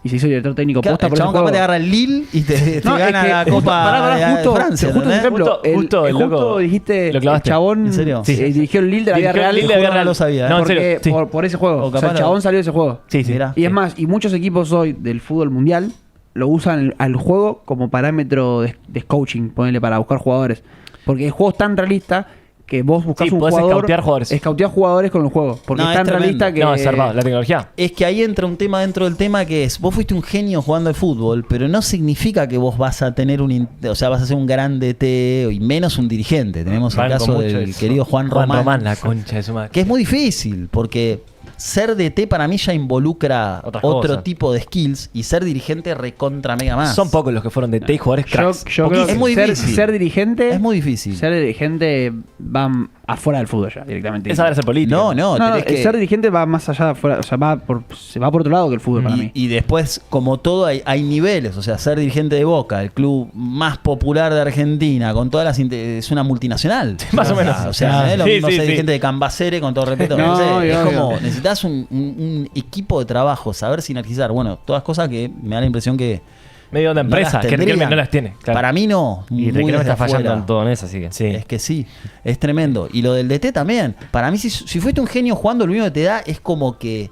y se hizo director técnico Claro, posta el por ese chabón juego. capaz te agarra el Lille y te No, es gana que la justo- Copa pará, de justo Francia. ese ¿entendés? ejemplo, Justo el loco dijiste lo el clavaste. chabón ¿En serio? Sí. dirigió el Lille de la vida Dirigió el real. Lille de la vida No real. lo sabía, ¿eh? No, en porque, serio, sí. por ese juego. O O sea, capaz el chabón no. salió de ese juego. Sí, sí. Mirá. Y es más, y muchos equipos hoy del fútbol mundial lo usan al juego como parámetro de coaching, ponerle para buscar jugadores. Porque el juego es tan realista que vos buscás Sí, un podés jugador. scoutear jugadores. Scoutear jugadores con el juego. Porque No, es tan es tremendo. realista que. No, es zarpado. La tecnología. Es que ahí entra un tema dentro del tema que es, vos fuiste un genio jugando al fútbol, pero no significa que vos vas a tener o sea, vas a ser un gran DT y menos un dirigente. Tenemos el Banco caso mucho del eso. querido Juan Román, la concha de su madre. que es muy difícil, porque ser DT para mí ya involucra Otras otro cosas. tipo de skills y ser dirigente recontra mega más. Son pocos los que fueron de T y jugadores cracks. Yo creo que Es muy ser, difícil. ser dirigente. Es muy difícil. Ser dirigente va afuera del fútbol ya, directamente. Es saber hacer política. No, tenés que... ser dirigente va más allá de afuera. O sea, se va por otro lado que el fútbol para mí. Y después, como todo, hay niveles. O sea, ser dirigente de Boca, el club más popular de Argentina, con todas las es una multinacional. Más o menos. O sea, no es lo Sí, mismo sí, ser sí. dirigente de Cambacere, con todo respeto. No, No sé, obvio, es como, obvio. necesitas un equipo de trabajo, saber sinergizar. Bueno, todas cosas que me da la impresión que Medio de no empresa, las que tendrían. Riquelme no las tiene. Claro. Para mí no. Y muy Riquelme desde está fallando afuera. en todo en eso, así que. Sí. Es que sí, es tremendo. Y lo del DT también. Para mí, si fuiste un genio jugando, lo único que te da es como que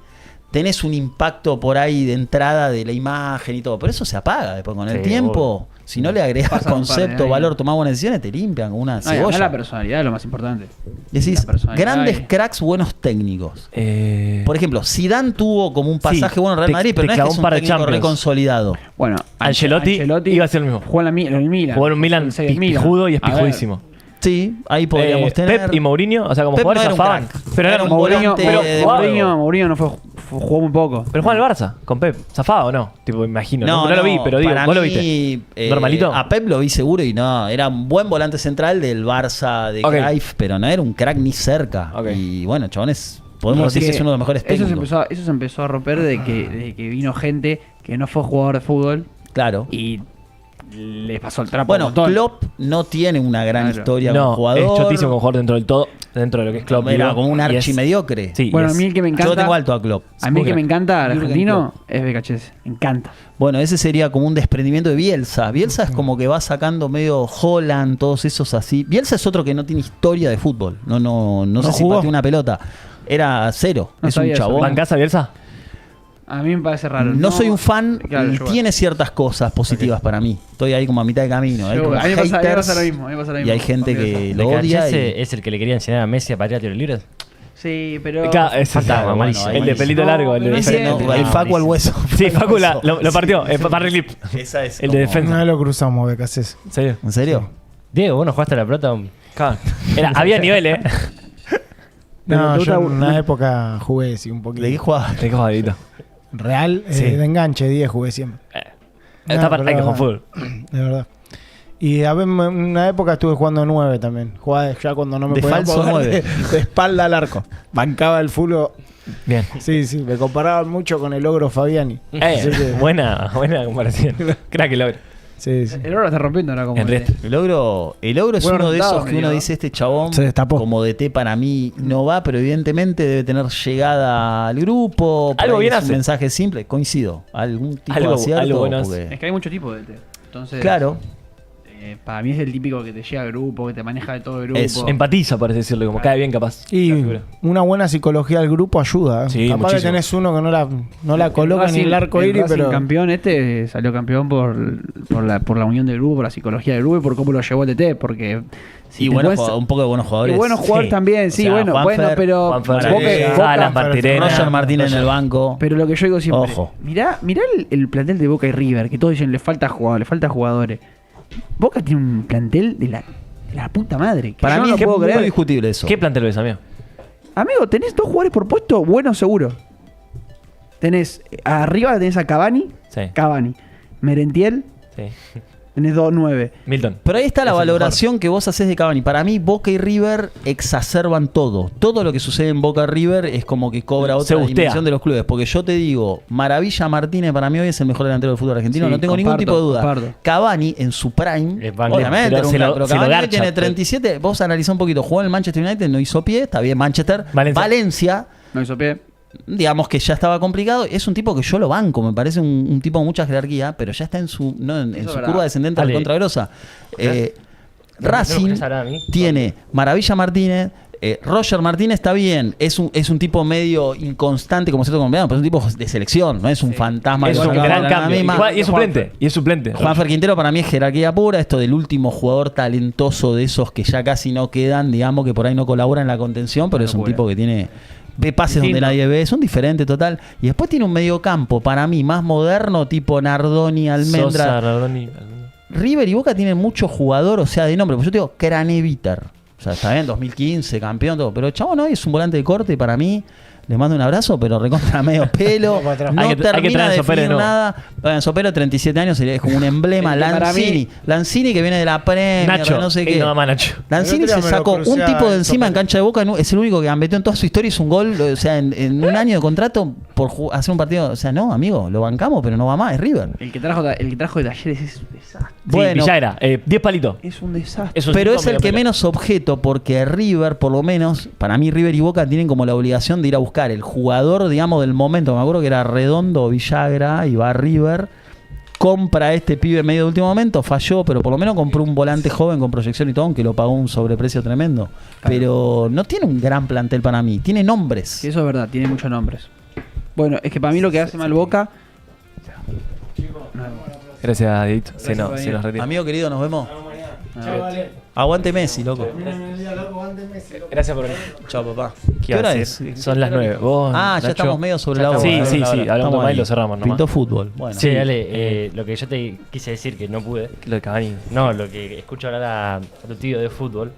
tenés un impacto por ahí de entrada de la imagen y todo. Pero eso se apaga después con el Sí, tiempo. Si no le agregás Pasan un par de concepto, años. valor, tomás buenas decisiones, te limpian con una No, y además cebolla. la personalidad es lo más importante. Decís, la personalidad grandes y- cracks, buenos técnicos. Por ejemplo, Zidane tuvo como un pasaje Sí, bueno en Real te- Madrid, pero te no es que clavó es un un par de técnico Champions. reconsolidado. Bueno, Ancelotti iba a ser lo mismo. Jugó en el Milan. Jugó en un Milan Sí, el Milan. pijudo y A ver, espijudísimo. Sí, ahí podríamos tener. Pep y Mourinho, o sea, como Pep jugadores no era un zafaban. crack. Pero Era era un un Mourinho, volante pero de- jugaba. Mourinho no jugó muy poco. Pero juega en el Barça, con Pep. ¿Zafaba o no? Tipo, imagino. No, No lo vi, pero digo, para vos lo mí, viste. ¿Normalito? A Pep lo vi seguro y no, era un buen volante central del Barça de Ok. Cruyff, pero no era un crack ni cerca. Ok. Y bueno, chabones, podemos decir que Porque es uno de los mejores eso técnicos. se empezó a romper de que vino gente que no fue jugador de fútbol Claro. y le pasó el trapo. Bueno, un montón. Klopp no tiene una gran Claro. historia como No, jugador. es chotísimo como jugador dentro del todo, dentro de lo que es Klopp. Era digo, como un y es- archimediocre. Sí, Bueno, y a es- mí el que me encanta. Yo tengo alto a Klopp. A mí el que me encanta, el Jürgen argentino, es Becachese. Me encanta. Bueno, ese sería como un desprendimiento de Bielsa. Bielsa es como que va sacando medio Holland, todos esos así. Bielsa es otro que no tiene historia de fútbol. No sé si jugó. pateó una pelota. Era cero. No es un sabía eso. chabón. ¿Bancás a Bielsa? A mí me parece raro. No soy un fan, Claro, yo tiene ciertas cosas positivas para mí. Estoy ahí como a mitad de camino. Hay Yo- como a mí me pasa haters lo mismo, a mí me pasa lo y mismo hay gente con que Bielsa. lo odia. Becachese es el que le quería enseñar a Messi a patear tiros libres. Sí, pero. Claro, ese Fantasma, bueno, malísimo. el de pelito No, largo. El pero de no defensa. entiende. el Facu al hueso. Sí, Facu lo partió. Barry Clip. Esa es El de como- defensa. No lo cruzamos, Becasés. ¿En serio? ¿En serio? Diego, vos no jugaste a la pelota. Claro. Había nivel, ¿eh? No, ¿te yo gusta- en una época jugué, sí, un poquito. ¿De qué jugaba? Qué jugadito. Real, Sí. de enganche, 10 jugué siempre. Está para pero que con fútbol. De verdad. Y a ver, en una época estuve jugando 9 también. Jugaba ya cuando no me De podía falso mover, 9. de espalda al arco. Bancaba el fútbol. Bien. Sí, sí, me comparaban mucho con el ogro Fabiani. Así que- Buena comparación. Crack el logro. sí, sí. El oro lo está rompiendo ahora como. En red. El ogro es Bueno, uno de resultado, esos que me uno dio. dice, este chabón Se destapó. como DT para mí no va, pero evidentemente debe tener llegada al grupo. por Algo ahí bien es un hace. mensaje simple, coincido. Algún tipo Algo- de acierto. algo bueno porque- Es que hay muchos tipos de DT. Entonces. Claro, Para mí es el típico que te llega al grupo, que te maneja de todo el grupo. Eso. Empatiza, parece decirlo, como cae bien capaz. Y La figura. una buena psicología del grupo ayuda. Sí, Capaz que muchísimo. tenés uno que no la coloca ni Racing- el arco el iris, Racing pero. campeón salió campeón por la unión del grupo, por la psicología del grupo y por cómo lo llevó el DT. Porque. si y te buenos pones- jugadores, un poco de buenos y jugadores. buenos jugadores Sí. también, sí, O sea, bueno, Juanfer, pero. Juanfer, Boca- Alan Boca- Martirena. Roger Martínez en el banco. Pero lo que yo digo siempre, Ojo. mirá el plantel de Boca y River, que todos dicen le falta jugadores. Boca tiene un plantel de la puta madre. Que Para yo mí no es lo puedo muy creer. discutible eso. ¿Qué plantel ves, amigo? Amigo, tenés 2 jugadores por puesto, bueno seguro. Tenés, arriba tenés a Cavani, Sí. Merentiel, Sí. Tenés 2-9. Milton. Pero ahí está la Es el valoración que vos haces de Cavani. Para mí, Boca y River exacerban todo. Todo lo que sucede en Boca y River es como que cobra Se otra bustea. dimensión de los clubes. Porque yo te digo, Maravilla Martínez para mí hoy es el mejor delantero del fútbol argentino. Sí, No tengo ningún tipo de duda. comparto. Cavani en su prime, Es Van obviamente, Gaal. era un Pero crack, pero se lo Cavani hoy garcha. tiene 37. Vos analizá un poquito. Jugó en el Manchester United, no hizo pie. Está bien, Manchester. Valencia No hizo pie. digamos que ya estaba complicado. Es un tipo que yo lo banco, me parece un tipo con mucha jerarquía, pero ya está en su, no, en Eso su es verdad. curva descendente Ale. recontragrosa. Racing ¿Tenemos que hablar a mí? tiene Maravilla Martínez. Roger Martínez está bien, es un tipo medio inconstante como cierto colombiano, pero es un tipo de selección, no es un fantasma. Es que un saca gran de la cambio. misma. Igual- y es suplente. Y es suplente. Juanfer Quintero para mí es jerarquía pura, esto del último jugador talentoso de esos que ya casi no quedan, digamos que por ahí no colabora en la contención, pero es un Locura. tipo que ve pases donde Distinto. nadie ve, es un diferente total. Y después tiene un mediocampo para mí más moderno, tipo Nardoni, Almendra. Sosa, Nardoni, River y Boca tienen mucho jugador, o sea, de nombre. Pues yo te digo, Craneviter. O sea, está bien, 2015, campeón, todo. Pero el chabón hoy es un volante de corte y para mí le mando un abrazo, pero recontra medio pelo. Para atrás. No Hay que traer termina a de Sopere, definir no. nada. Bueno, Sopero, 37 años, es como un emblema. Para mí- Lanzini. Lanzini que viene de la Premier, Nacho. no sé Y qué. no más Nacho. Lanzini El otro se día me lo sacó crucé un a tipo de eso, encima en pero- cancha de Boca, es el único que gambeteó en toda su historia, hizo un gol, o sea, en un año de contrato por hacer un partido. O sea, no, amigo, lo bancamos, pero no va más, es River. El que trajo de Talleres es un desastre. Bueno, Sí, Villagra. 10 palitos. Es un desastre. Es un pero cinco es el medio que pelo. menos objeto, porque River, por lo menos, para mí River y Boca tienen como la obligación de ir a buscar el jugador, digamos, del momento. Me acuerdo que era Redondo o Villagra, y va a River, compra a este pibe en medio de último momento, falló, pero por lo menos compró un volante joven con proyección y todo, aunque lo pagó un sobreprecio tremendo. Pero no tiene un gran plantel para mí, tiene nombres. Sí, eso es verdad, tiene muchos nombres. Bueno, es que para mí lo que hace mal Boca. Gracias, Dieguito. Gracias por venir. Se nos retira. Amigo querido, nos vemos. Chao, vale. Aguante Messi, loco. Gracias por venir. Chao, papá. ¿Qué hora es? Son las 9. ¿Vos, Ah, ya Nacho? estamos medio sobre la Ya hora. estamos Sí, sobre sí, la sí. hora. Hablando Estamos mal ahí. lo cerramos nomás. Pintó fútbol. Bueno. Sí, Ale, lo que yo te quise decir que no pude. Lo de Cavani. No, lo que escucho hablar a tu tío de fútbol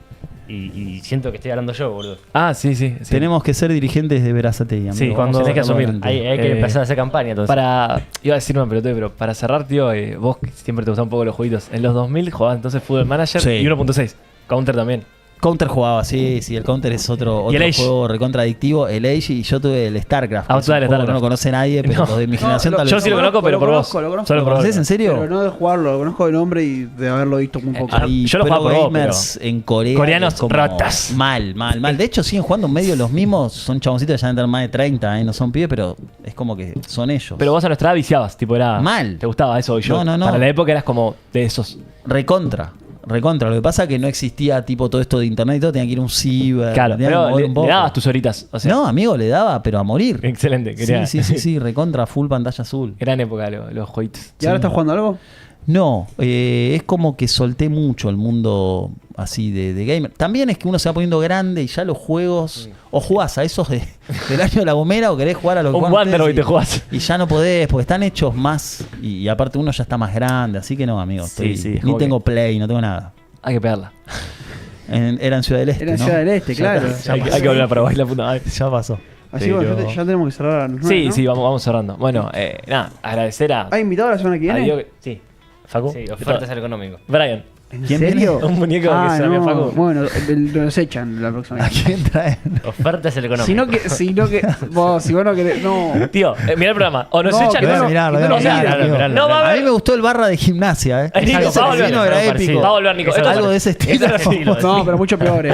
y siento que estoy hablando yo, boludo. Ah, sí, sí. sí. Tenemos que ser dirigentes de Verazategui, amigo. Sí, Vamos cuando a tenés que sacarlo asumir. adelante. Hay que empezar a hacer campaña entonces. Iba a decir una pelotudez, pero para cerrar, tío, vos que siempre te gustan un poco los jueguitos. En los 2000 jugabas entonces Football Manager Sí. y 1.6. Counter también. Counter jugaba, sí, el Counter es otro Y el Age. juego recontradictivo. El Age y yo tuve el StarCraft. Ah, que es un el juego que StarCraft. no lo conoce nadie, pero No. los de mi generación tal Yo vez. sí lo conozco, pero por vos. Lo conozco. Solo ¿Lo por vos. conocés en serio? Pero no de jugarlo, lo conozco de nombre y de haberlo visto muy poco. Hay Yo lo jugaba pro por vos, gamers en Corea. Coreanos que es como ratas. Mal. De hecho, siguen jugando en medio los mismos. Son chaboncitos que ya deben tener más de 30, no son pibes, pero es como que son ellos. Pero vos a nuestra edad viciabas, tipo era... Mal. ¿Te gustaba eso? Y yo, No. Para la época eras como de esos. Recontra. Lo que pasa es que no existía tipo todo esto de internet y todo, tenía que ir a un ciber. Claro, tenía que pero mover le un poco. dabas tus horitas. O sea, No, amigo, le daba, pero a morir. excelente. Quería... Sí, recontra full pantalla azul. Gran época los jueguitos. ¿Y ahora estás jugando algo? No, es como que solté mucho el mundo así de gamer. También es que uno se va poniendo grande y ya los juegos, o jugás a esos del año de la Gomera o querés jugar a los que Un juegan Wander ustedes hoy te jugás. y ya no podés, porque están hechos más y aparte uno ya está más grande, así que no, amigo, Sí, sí, es ni como tengo Play, no tengo nada. Hay que pegarla. Era en Ciudad del Este, Era en ¿no? Ciudad del Este, claro. Hay que volver a Paraguay la puta madre. Ya pasó. Así Pero- bueno, ya tenemos que cerrar a las 9, Sí, ¿no? sí, vamos cerrando. Bueno, nada, agradecer a... ¿Hay invitado la semana que a viene? Diego- Sí. ¿Facu? Sí, ofertas al económico. Brian. ¿En ¿Quién serio? viene? Un muñeco que se llama Facu. Bueno, nos echan la próxima ¿A vez. quién traen? Ofertas al económico. Si no que vos no querés, no. Tío, mirá el programa. O nos No, echan... que Voy a no, mirarlo, que voy a no lo mirarlo, miren. amigo. No va a A haber- mí me gustó el barra de gimnasia, Ay, Nico, Algo va a volver, parecido, era parecido. épico. Va a volver, Nico. Eso Esto Algo de ese estilo. No, pero mucho peor,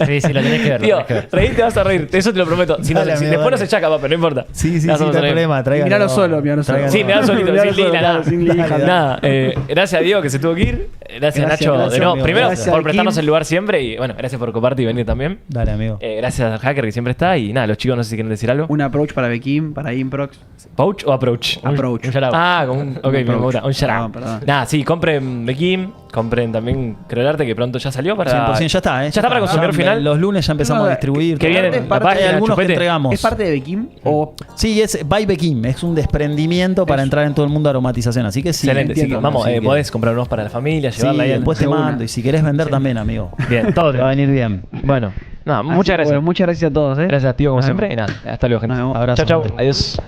Sí, lo tenés que ver. Tío, lo tenés que ver. reírte vas a reír. Eso te lo prometo. Si no, Dale, si amigo, después dale. nos echa capaz, pero no importa. Sí, La no vamos a hay reír. problema. Tráigalo. Miralo solo, miralo solo. Tráigalo. Sí, mirá solito, Miralo sin lila, solo, nada. sin lija. Nada. Gracias a Diego que se tuvo que ir. Gracias, Gracias, Nacho. gracias, de nuevo. amigo. Primero, Gracias, por prestarnos Kim. el lugar siempre. Y bueno, gracias por coparte y venir también. Dale, amigo. Gracias al hacker que siempre está. Y nada, los chicos no sé si quieren decir algo. Un approach para Bekim, para Improx. ¿Pouch o approach? Approach. Un shout-out. Ah, como un. Ok, me approach. gusta. Un shout out. Perdón. Nada, sí, compren Bekim. Compren también Creo el Arte, que pronto ya salió para. 100% ya está, ¿eh? Ya está para consumidor final. Los lunes ya empezamos No, a distribuir. que todo. viene parte- la parte- Hay página, algunos que chupete. entregamos. ¿Es parte de Bekim o Sí, es by Bekim. Es un desprendimiento para entrar en todo el mundo de aromatización. Así que sí. Excelente. Sí, entiendo, vamos, sí, que- podés comprar unos para la familia, Sí, llevarla ahí. después te de una. mando. Y si querés vender también, amigo. Bien, todo Te va a venir bien. Bueno, nada, muchas Así que, gracias. bueno, muchas gracias a todos, Gracias, tío, como Nos siempre. vemos. Y nada, hasta luego, gente. Nos vemos. Abrazo. Chau, chau. Adiós.